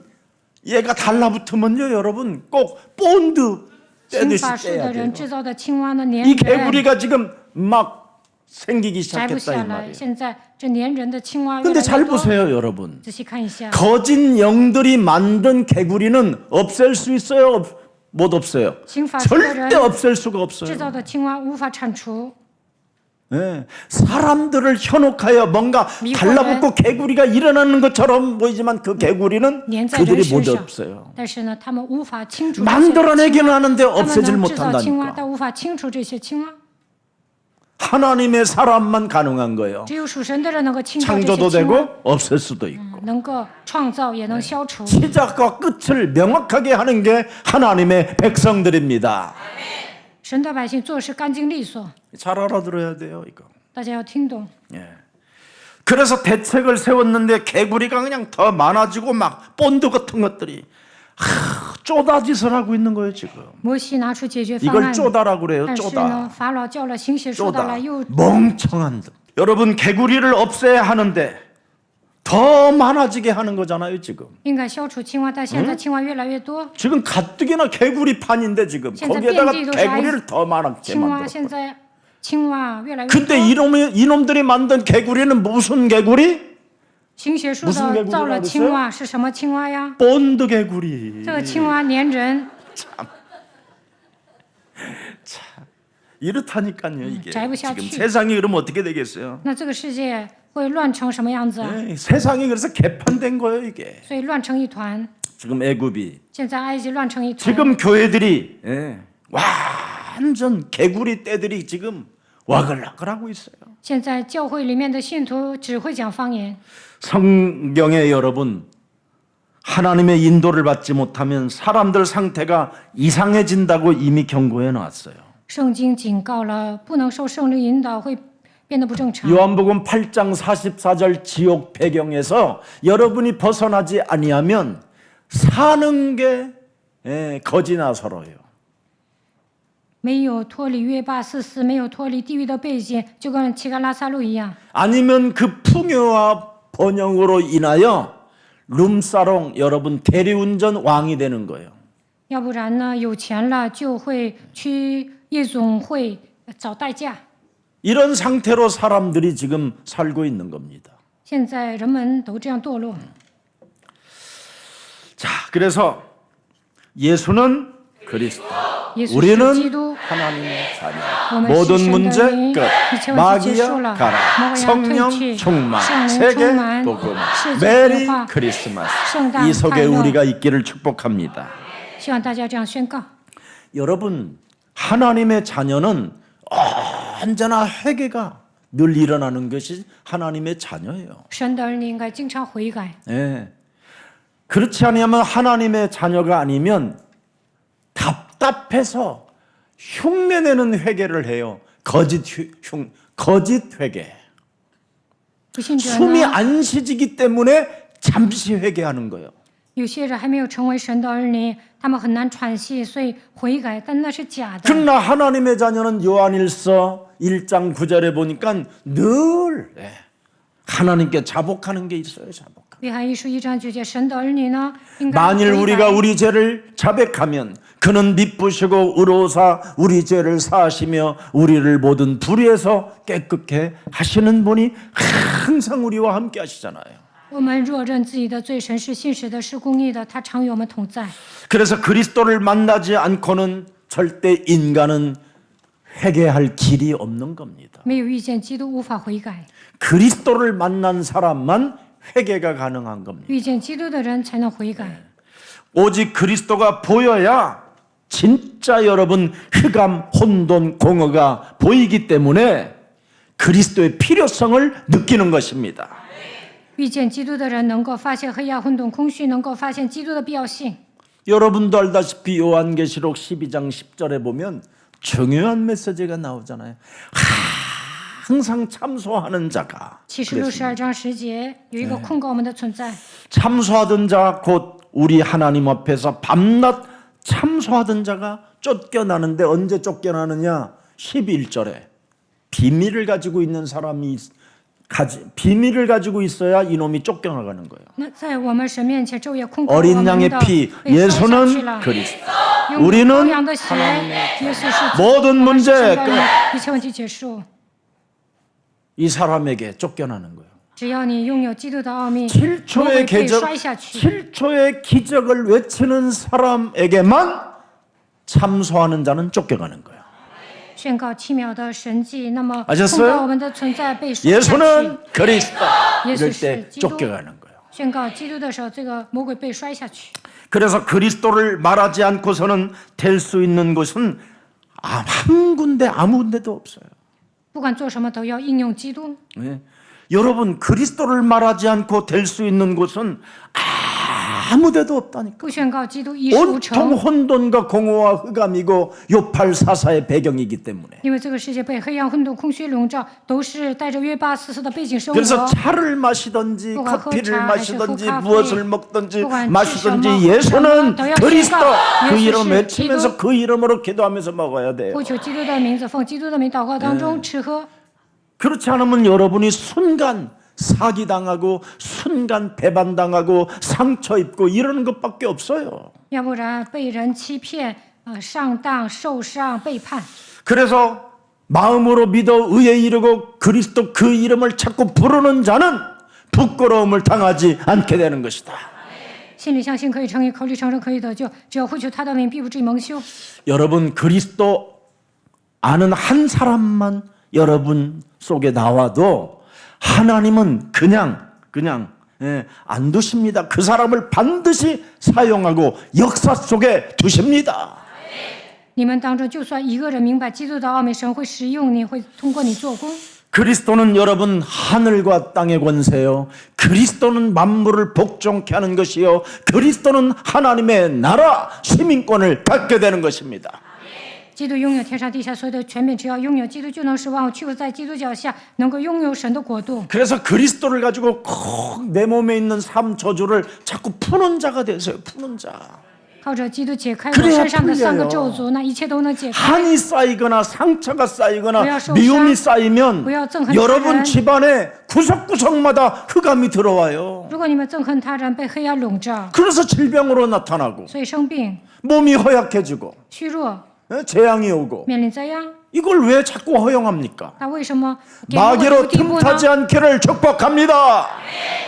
얘가 달라붙으면요 여러분 꼭 본드 行 떼듯이 法术 떼야 的 돼요. 人制造的青蛙呢粘 이 人， 개구리가 지금 막 생기기 摘不 시작했다 下 이 来。 말이에요. 现在这粘人的青蛙越 근데 来 잘 越多。 보세요 여러분. 仔细看一下， 거짓 영들이 만든 개구리는 없앨 수 있어요? 못 없어요. 行法术的人 절대 없앨 수가 制 없어요. 造的青蛙无法铲除。 예, 사람들을 현혹하여 뭔가 미국은 달라붙고 개구리가 일어나는 것처럼 보이지만 그 개구리는 粘在人 그들이 身 못 上， 없어요. 但是呢，他们无法清除这些 만들어내기는 하는데 他们 없애질 能制造青蛙， 못한다니까. 但无法清除这些青蛙。 하나님의 사람만 가능한 거예요. 只有属神的人能够清掉这 창조도 些青蛙， 되고 없앨 수도 있고. 能够创造也能消除。 시작과 끝을 명확하게 하는 게 하나님의 백성들입니다. 神的百姓做事干净利索， 잘 알아들어야 돼요, 이거. 大家要听懂。 예. 그래서 대책을 세웠는데 개구리가 그냥 더 많아지고 막 본드 같은 것들이 쪼다짓을 하고 있는 거예요 지금. 摩西拿出解决方 이걸 案， 쪼다라고 그래요. 但是呢， 쪼다. 法老叫了行邪术的 쪼다. 来，又 멍청한 들. 여러분 개구리를 없애야 하는데 더 많아지게 하는 거잖아요 지금. 应该消除青蛙，但现在青蛙越来越多， 지금 가뜩이나 개구리 판인데 지금 진짜 거기에다가 遍地都是 개구리를 더 많게 青蛙 만들어. 现在青蛙越来越 근데 多。 이놈들이 만든 개구리는 무슨 개구리? 行邪术 무슨 的 개구리라고 造了 그랬어요? 青蛙是什么青蛙呀？ 본드 개구리. 这个青蛙粘人， 이렇다니까요 이게. 잘 보셔야 지금 치. 세상이 그러면 어떻게 되겠어요? 那这个世界会乱成什么样子啊？ 네, 세상이 그래서 개판된 거예요 이게. 所以乱成一团。 지금 애굽이 现在埃及乱成一团， 지금 교회들이 완전 개구리 떼들이 지금 와글와글하고 있어요. 现在教会里面的信徒只会讲方言。 성경에 여러분 하나님의 인도를 받지 못하면 사람들 상태가 이상해진다고 이미 경고해 놨어요. 圣经警告了，不能受圣灵引导会变得不正常。 요한복음 8장 44절 지옥 배경에서 여러분이 벗어나지 아니하면 사는 게 거지나 서러요. 没有脱离约巴44，没有脱离地狱的背景，就跟乞丐拉萨路一样。 아니면 그 풍요와 번영으로 인하여 룸사롱 여러분 대리운전 왕이 되는 거예요. 要不然呢，有钱了就会去夜总会找代驾。 이런 상태로 사람들이 지금 살고 있는 겁니다. 现在人们都这样堕落。 자, 그래서 예수는 그리스도, 耶稣是基 우리는 督， 하나님의 자녀. 我们是 모든 神 문제 的灵， 끝. 一切问题结束 마귀야 了， 가라. 魔鬼要退 성령 去， 충만. 圣灵 세계 充满， 복음. 世界 메리 文化。 크리스마스. 성당 이 속에快乐。 우리가 있기를 축복합니다. 希望大家这样宣告。 여러분, 하나님의 자녀는 언제나 회개가 늘 일어나는 것이 하나님의 자녀예요. 神的儿女应该经常悔改。 예. 그렇지 않으면 하나님의 자녀가 아니면 답답해서 흉내내는 회개를 해요. 거짓 회개. 不信者 숨이 呢， 안 쉬지기 때문에 잠시 회개하는 거예요. 有些人还没有成为神的儿女，他们很难喘息，所以悔改，但那是假的。 그러나 하나님의 자녀는 요한일서 1장 9절에 보니까 늘 하나님께 자복하는 게 있어요. 자복. 约翰一书1章9节，神的儿女呢，应该 만일 悔 우리가 改。 우리 죄를 자백하면 그는 미쁘시고 의로우사 우리 죄를 사하시며 우리를 모든 불의에서 깨끗게 하시는 분이 항상 우리와 함께 하시잖아요. 我们若认自己的罪，神是信实的，是公义的，他常与我们同在。 그래서 그리스도를 만나지 않고는 절대 인간은 회개할 길이 없는 겁니다. 没有遇见基督，无法悔改； 그리스도를 만난 사람만 회개가 가능한 겁니다. 遇见基督的人才能悔改。 오직 그리스도가 보여야 진짜 여러분 흑암, 혼돈, 공허가 보이기 때문에 그리스도의 필요성을 느끼는 것입니다. 遇见基督的人能够发现黑暗、混沌、空虚，能够发现基督的必要性。 여러분도 알다시피 요한계시록 12장 10절에 보면 중요한 메시지가 나오잖아요. 항상 참소하는 자가 启示录12章10节有一个控告我们的存在。 참소하던 자 곧 우리 하나님 앞에서 밤낮 참소하던 자가 쫓겨나는데 언제 쫓겨나느냐? 11절에 비밀을 가지고 있는 사람이 비밀을 가지고 있어야 이놈이 쫓겨나가는 거예요. 那在我们神面前昼夜控告我 어린 们 양의 的 피 被摔下去 예수는 了。 그리스도 用羔 우리는 羊的血，耶稣是 모든 我们是 문제 神的 끝. 一切问题结束。 이 사람에게 쫓겨나는 거예요. 只要你拥有基督的奥秘，不会 7초의 被 기적, 摔下去。 7초의 기적을 외치는 사람에게만 참소하는 자는 쫓겨가는 거예요. 宣告7秒的神迹，那么 아셨어요? 控告我们的存在被摔下去。 예수는 그리스도 예수 이럴 때是基督。 쫓겨가는 거예요. 宣告基督的时候，这个魔鬼被摔下去。 그래서 그리스도를 말하지 않고서는 될 수 있는 곳은 한 군데 아무 군데도 없어요. 不管做什么都要应用基督。 네. 여러분 그리스도를 말하지 않고 될 수 있는 곳은 아무 데도 없다니까. 不宣告基督一事无 온통 成， 혼돈과 공허와 흑암이고 요팔사사의 배경이기 때문에. 因为这个世界被黑暗、混沌、空虚笼罩，都是带着约巴斯斯的背景生 그래서 活。 차를 마시든지 뭐가 커피를 흑차, 마시든지 흑카페, 무엇을 먹든지 뭐가 마시든지 찌셔 예수는 먹- 더야 그리스도 신가, 그 예수 이름 시- 외치면서 기도. 그 이름으로 기도하면서 먹어야 돼요. 呼求基督的名字，奉基督的名祷告当中吃喝。 그렇지 않으면 여러분이 순간 사기당하고 순간 배반당하고 상처 입고 이러는 것밖에 없어요. 要不然被人欺骗，上当、受伤、背叛。 그래서 마음으로 믿어 의에 이르고 그리스도 그 이름을 자꾸 부르는 자는 부끄러움을 당하지 않게 되는 것이다. 心里相信可以成义，口里承认可以得救，只要呼求他的名，必不至于蒙羞。 여러분 그리스도 아는 한 사람만 여러분 속에 나와도 하나님은 그냥 안 두십니다. 그 사람을 반드시 사용하고 역사 속에 두십니다. 你们当中，就算一个人明白基督的奥秘，神会使用你，会通过你做工。 그리스도는 여러분 하늘과 땅의 권세요. 그리스도는 만물을 복종케 하는 것이요. 그리스도는 하나님의 나라 시민권을 갖게 되는 것입니다. 基督拥有天上地下所有的权柄，只要拥有基督，就能使万物屈服在基督脚下，能够拥有神的国度。 그래서 그리스도를 가지고 콕 내 몸에 있는 삶 저주를 자꾸 푸는 자가 되세요. 푸는 자. 靠着基督解开我 그래야 身上的3个 풀려요. 咒诅，那一切都能解开。 한이 쌓이거나 상처가 쌓이거나 뭐야,受伤. 미움이 쌓이면 뭐야,憎恨 여러분 他人. 집안에 구석구석마다 흑암이 들어와요. 如果你们憎恨他人，被黑暗笼罩， 그래서 질병으로 나타나고 所以生病、 몸이 허약해지고 虚弱， 재앙이 오고 面临灾殃， 이걸 왜 자꾸 허용합니까? 那为什么给魔鬼留 마귀로 地步呢？ 틈타지 않기를 축복합니다.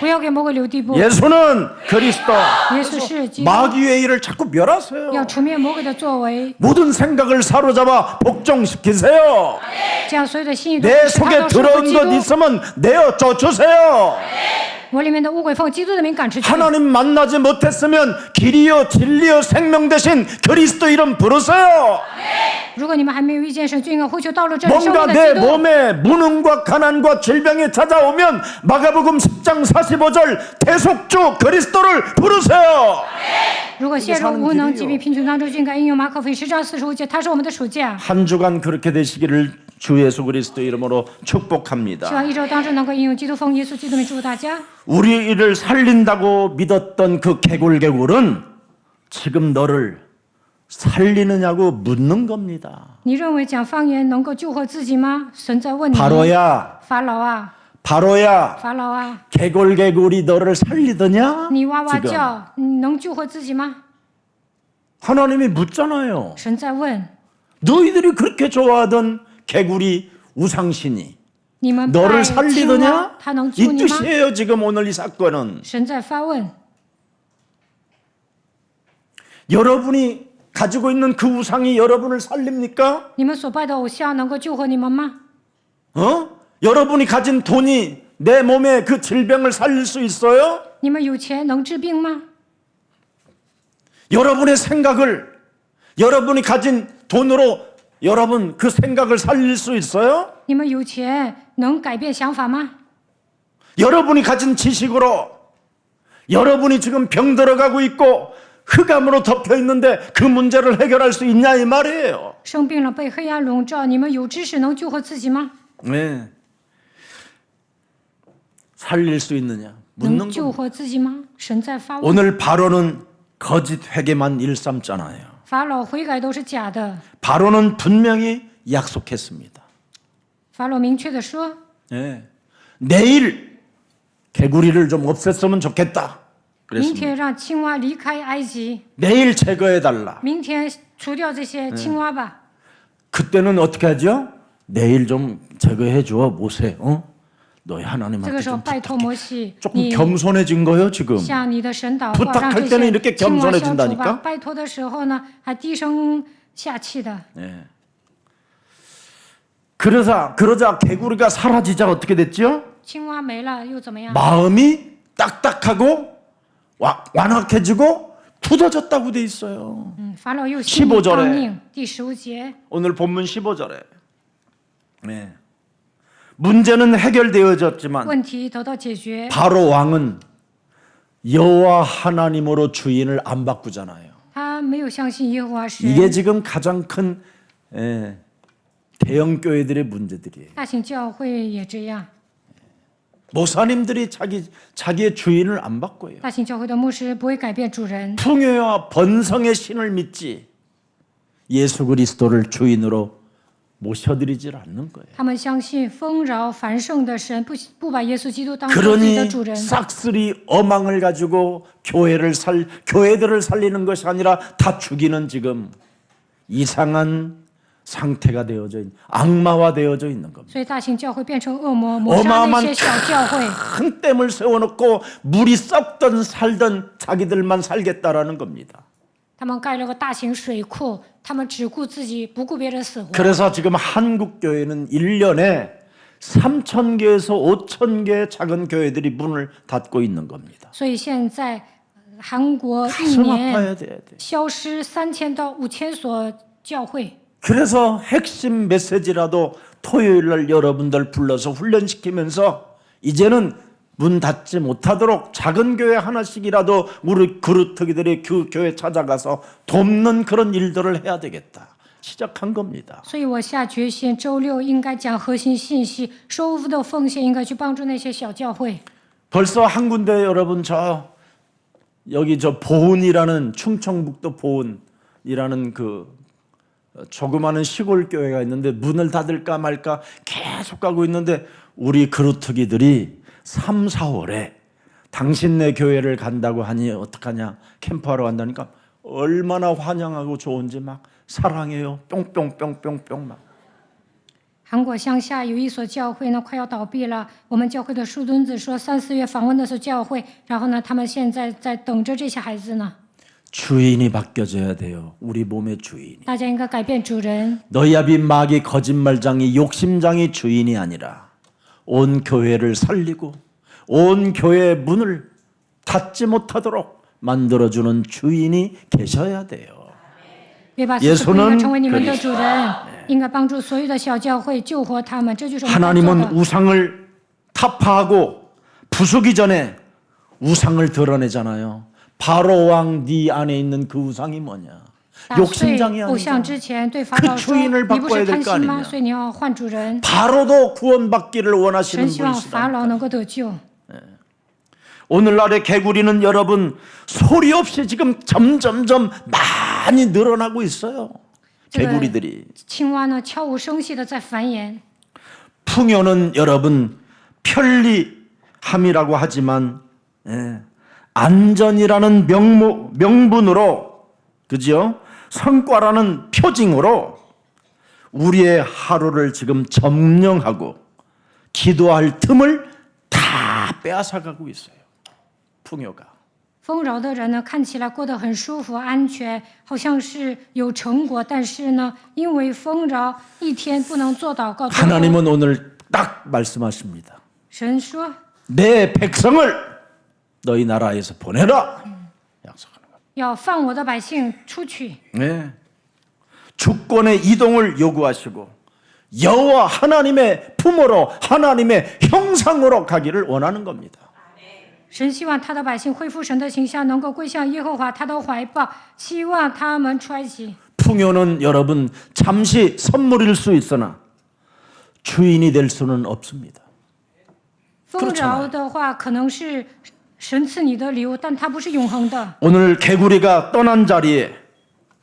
不要给魔鬼留地步。 예수는 그리스도. 耶稣是基督， 마귀의 일을 자꾸 멸하세요. 要除灭魔鬼的作为， 모든 생각을 사로잡아 복종시키세요. 将所有的心意都 내 使他 속에 都顺服 들어온 基 것 督。 있으면 내어 쫓으세요. 我里面的污鬼奉基督的名赶出去。 하나님 만나지 못했으면 길이요 진리요 생명 대신 그리스도 이름 부르세요. 如果你们还没有遇见神，就应该呼求道路真理生 뭔가 命的 내 基督。 몸에 무능과 가난과 질병이 찾아오면 마가복음 10장 45절 대속주 그리스도를 부르세요. 如果陷入无能、疾病、贫穷当中，就应该应用马可福音10章45节，他是我们的属价。 한 주간 그렇게 되시기를 주 예수 그리스도 이름으로 希 축복합니다. 望一周当中能够应用基督奉耶稣基督名祝福大家。 우리를 살린다고 믿었던 그 개굴개굴은 지금 너를 살리느냐고 묻는 겁니다. 你认为讲方言能够救活自己吗？神在问你。 바로야 法老啊， 바로야 法老啊， 개굴개굴이 너를 살리더냐? 你哇哇 지금 叫，你能救活自己吗？ 하나님이 묻잖아요. 神在问 너희들이 그렇게 좋아하던 개구리 우상신이 你们拜 너를 青蛙， 살리더냐? 他能救 이 你吗？ 뜻이에요. 지금 오늘 이 사건은 神在发问， 여러분이 가지고 있는 그 우상이 여러분을 살립니까? 你们所拜的偶像能够救活你们吗？ 여러분이 가진 돈이 내 몸에 그 질병을 살릴 수 있어요? 你们有钱能治病吗？ 여러분의 생각을 여러분이 가진 돈으로 여러분 그 생각을 살릴 수 있어요? 你们有钱能改变想法吗？ 여러분이 가진 지식으로 여러분이 지금 병 들어가고 있고 흑암으로 덮여 있는데 그 문제를 해결할 수 있냐 이 말이에요. 生病了被黑暗笼罩，你们有知识能救活自己吗？ 네. 살릴 수 있느냐? 能 묻는 救 거. 活自己吗？神在发问。 오늘 바로는 거짓 회개만 일삼잖아요. 法老悔改都是假的。 바로는 분명히 약속했습니다. 法老明确的说， 네. 내일 개구리를 좀 없앴으면 좋겠다. 明 그랬습니다. 天让青蛙离开埃及， 내일 제거해 달라. 明天除掉这些青蛙吧。 그때는 어떻게 하죠? 내일 좀 제거해 줘 모세. 너희 这 하나님한테 个时候 좀 拜托摩西， 조금 你 겸손해진 거예요 지금. 向你的神祷告， 부탁할 让这 때는 些 이렇게 青蛙消除 겸손해진다니까 吧。拜托的时候呢，还低声下气的。 네. 그러자 개구리가 사라지자 어떻게 됐죠? 青蛙没了又怎么样？ 마음이 딱딱하고 완악해지고 굳어졌다고 돼 있어요. 法老又心 15 里 절에 刚硬。第15节， 오늘 본문 15절에. 네. 문제는 해결되어졌지만 问题得到解决。 바로 왕은 여호와 하나님으로 주인을 안 바꾸잖아요. 他没有相信耶和华神。 이게 지금 가장 큰 대형 교회들의 문제들이에요. 大型教会也这样， 목사님들이 자기의 주인을 안 바꿔요. 大型教会的牧师不会改变主人， 풍요와 번성의 신을 믿지 예수 그리스도를 주인으로 모셔드리질 않는 거예요. 他们相信丰饶繁盛的神，不把耶稣基督当做自己的 그러니 主人。 싹쓸이 어망을 가지고 교회들을 살리는 것이 아니라 다 죽이는 지금 이상한 상태가 되어져 있는 악마화되어져 있는 겁니다. 所以大型教会变成恶魔，抹杀那些小教会， 큰 댐을 세워놓고 물이 썩던 살던 자기들만 살겠다라는 겁니다. 他们盖了个大型水库，他们只顾自己，不顾别人死活。 그래서 지금 한국 교회는 1년에 3,000개에서 5,000개의 작은 교회들이 문을 닫고 있는 겁니다. 所以现在韩国一 가슴 年 아파야 돼야 돼. 消失3000到5000所教会。 그래서 핵심 메시지라도 토요일 날 여러분들 불러서 훈련시키면서 이제는 문 닫지 못하도록 작은 교회 하나씩이라도 우리 그루터기들이 그 교회 찾아가서 돕는 그런 일들을 해야 되겠다. 시작한 겁니다. 所以我下决心，周六应该讲核心信息，收入的奉献应该去帮助那些小教会。 벌써 한 군데 여러분 여기 보은이라는 충청북도 보은이라는 그 조그마한 시골 교회가 있는데 문을 닫을까 말까 계속 가고 있는데 우리 그루터기들이 3, 4월에 당신네 교회를 간다고 하니 어떡하냐 캠프하러 간다니까 얼마나 환영하고 좋은지 막 사랑해요 뿅뿅뿅뿅뿅 막 韩国乡下有一所教会呢，快要倒闭了。我们教会的树墩子说，3、4月访问的所教会，然后呢，他们现在在等着这些孩子呢。 주인이 바뀌어져야 돼요. 우리 몸의 주인이. 大家应该改变主人。 너희 아비 마귀 거짓말장이 욕심장이 주인이 아니라 온 교회를 살리고 온 교회의 문을 닫지 못하도록 만들어주는 주인이 계셔야 돼요. 别把死不应该成为你们的主人，应该帮助所有的小教会救活他们，这就是我们该做 하나님은 的。 우상을 타파하고 부수기 전에 우상을 드러내잖아요. 바로 왕 네 안에 있는 그 우상이 뭐냐? 打碎 욕심장이 偶像 아니잖아. 之前，对法老 그 说：“你 주인을 不是 바꿔야 贪 될 거 心吗？ 아니냐? 所以你要换主人。 바로도 구원받기를 원하시는 神希望法 분이시다. 老能够得救。 오늘날의 개구리는 여러분 소리 없이 지금 점점점 많이 늘어나고 있어요. 这个 개구리들이. 青蛙呢，悄无声息的在繁衍。 풍요는 여러분 편리함이라고 하지만 안전이라는 명분으로, 그죠? 성과라는 표징으로 우리의 하루를 지금 점령하고 기도할 틈을 다 빼앗아가고 있어요. 풍요가. 丰饶的人呢，看起来过得很舒服、安全，好像是有成果，但是呢，因为丰饶，一天不能做祷告。 하나님은 오늘 딱 말씀하십니다. 神说 내 백성을 너희 나라에서 보내라. 약속하는 거예요. 要放我的百姓出去， 네. 주권의 이동을 요구하시고 여호와 하나님의 품으로, 하나님의 형상으로 가기를 원하는 겁니다. 神希望他的百姓恢复神的形象，能够归向耶和华他的怀抱，希望他们出埃及。 풍요는 여러분 잠시 선물일 수 있으나 주인이 될 수는 없습니다. 丰饶的话可能是神赐你的礼物，但它不是永恒的。 오늘 개구리가 떠난 자리에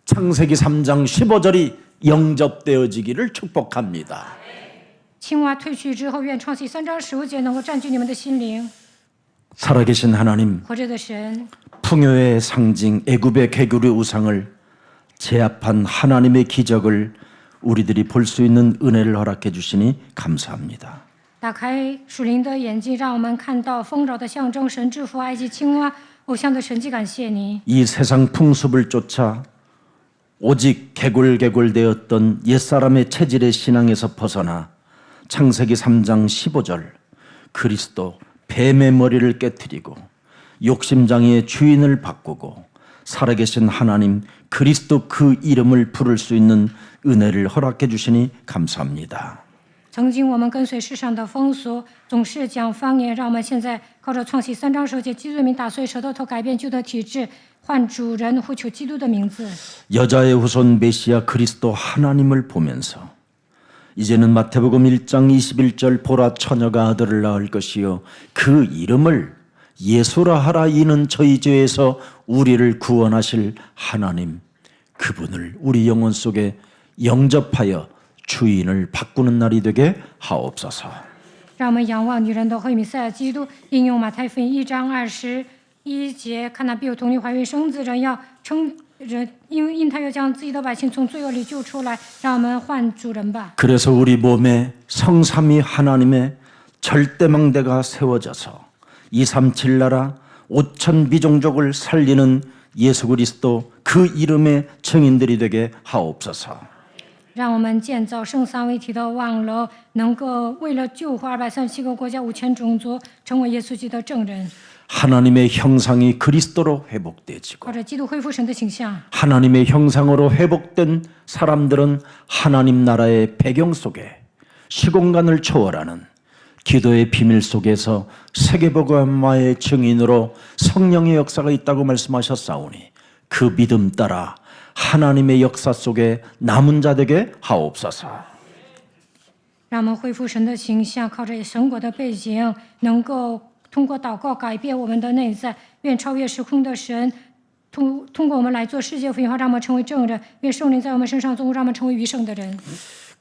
창세기 3장 15절이 영접되어지기를 축복합니다. 青蛙退去之后，愿创世3章15节能够占据你们的心灵。 살아계신 하나님, 活着的神， 풍요의 상징 애굽의 개구리 우상을 제압한 하나님의 기적을 우리들이 볼 수 있는 은혜를 허락해 주시니 감사합니다. 打开属灵的眼睛，让我们看到丰饶的象征，神制服埃及青蛙偶像的神迹。感谢你， 이 세상 풍습을 쫓아 오직 개굴개굴되었던 옛사람의 체질의 신앙에서 벗어나 창세기 3장 15절 그리스도 뱀의 머리를 깨뜨리고 욕심장애의 주인을 바꾸고 살아계신 하나님 그리스도 그 이름을 부를 수 있는 은혜를 허락해 주시니 감사합니다. 曾经我们跟随世上的风俗，总是讲方言，让我们现在靠着创世3章15节基督的名打碎舌头头，改变旧的体制，换主人，呼求基督的名字。 여자의 후손 메시아 그리스도 하나님을 보면서 이제는 마태복음 1장 21절 보라 처녀가 아들을 낳을 것이요 그 이름을 예수라 하라. 이는 저희 죄에서 우리를 구원하실 하나님 그분을 우리 영혼 속에 영접하여 주인을 바꾸는 날이 되게 하옵소서. 让我们仰望女人的惠弥赛亚基督，应用马太福音1章21节，看那必有童女怀孕生子，人要称人，因他要将自己的百姓从罪恶里救出来。让我们换主人吧。 그래서 우리 몸에 성삼위 하나님의 절대망대가 세워져서 237 나라 5천 미종족을 살리는 예수 그리스도 그 이름의 증인들이 되게 하옵소서. 让我们建造圣三位体的望楼，能够为了救活237个国家5000种族，成为耶稣基督的证人。 하나님의 형상이 그리스도로 회복되지고 靠着基督恢复神的形象， 하나님의 형상으로 회복된 사람들은 하나님 나라의 배경 속에 시공간을 초월하는 기도의 비밀 속에서 세계복음화의 증인으로 성령의 역사가 있다고 말씀하셨사오니 그 믿음 따라 하나님의 역사 속에 남은 자 되게 하옵소서. 让我们恢复神的形象，靠着神国的背景，能够通过祷告改变我们的内在。愿超越时空的神通过我们来做世界福音化，让我们成为证人。愿圣灵在我们身上作用，让我们成为余圣的人。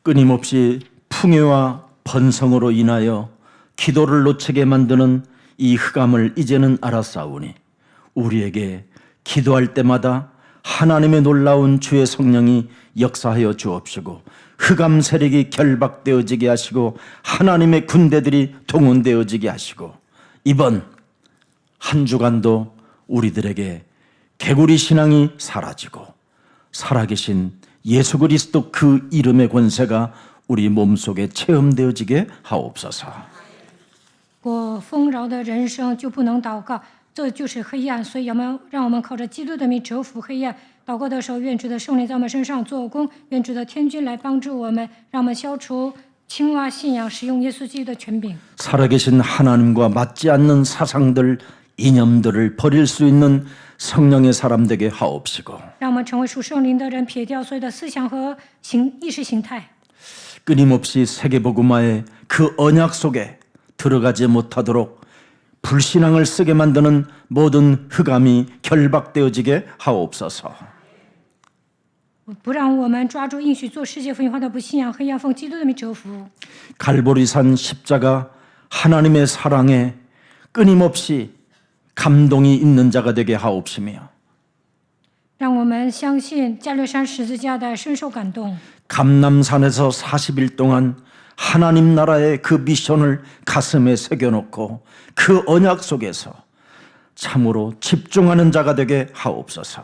끊임없이 풍요와 번성으로 인하여 기도를 놓치게 만드는 이 흑암을 이제는 알았사오니 우리에게 기도할 때마다 하나님의 놀라운 주의 성령이 역사하여 주옵시고 흑암 세력이 결박되어지게 하시고 하나님의 군대들이 동원되어지게 하시고 이번 한 주간도 우리들에게 개구리 신앙이 사라지고 살아계신 예수 그리스도 그 이름의 권세가 우리 몸속에 체험되어지게 하옵소서. 过丰饶的人生就不能祷告，这就是黑暗。所以让我们靠着基督的名折服黑暗。祷告的时候，愿主的圣灵在我们身上做工，愿主的天军来帮助我们，让我们消除青蛙信仰，使用耶稣基督的权柄。 살아계신 하나님과 맞지 않는 사상들, 이념들을 버릴 수 있는 성령의 사람 되게 하옵시고 让我们成为属圣灵的人，撇掉所有的思想和意识形态。 끊임없이 세계복음화의 그 언약 속에 들어가지 못하도록 불신앙을 쓰게 만드는 모든 흑암이 결박되어지게 하옵소서. 不让我们抓住应许做世界福音化的不信仰黑暗，奉基督的名折服。 갈보리산 십자가 하나님의 사랑에 끊임없이 감동이 있는 자가 되게 하옵시며 让我们相信加略山十字架的深受感动， 감남산에서 40일 동안 하나님 나라의 그 미션을 가슴에 새겨놓고 그 언약 속에서 참으로 집중하는 자가 되게 하옵소서.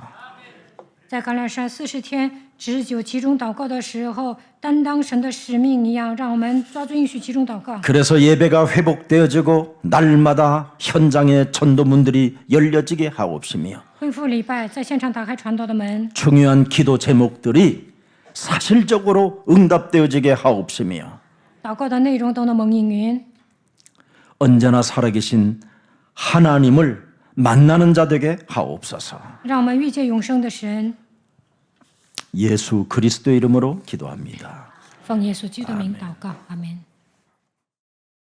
在橄榄山40天只久集中祷告的时候，担当神的使命一样，让我们抓住应许集中祷告。 그래서 예배가 회복되어지고 날마다 현장의 전도문들이 열려지게 하옵시며 恢复礼拜，在现场打开传道的门， 중요한 기도 제목들이 사실적으로 응답되어지게 하옵시며 祷告的内容都能蒙应允。 언제나 살아계신 하나님을 만나는 자 되게 하옵소서. 让我们遇见永生的神。 예수 그리스도의 이름으로 기도합니다. 奉耶稣基督的名祷告，阿门。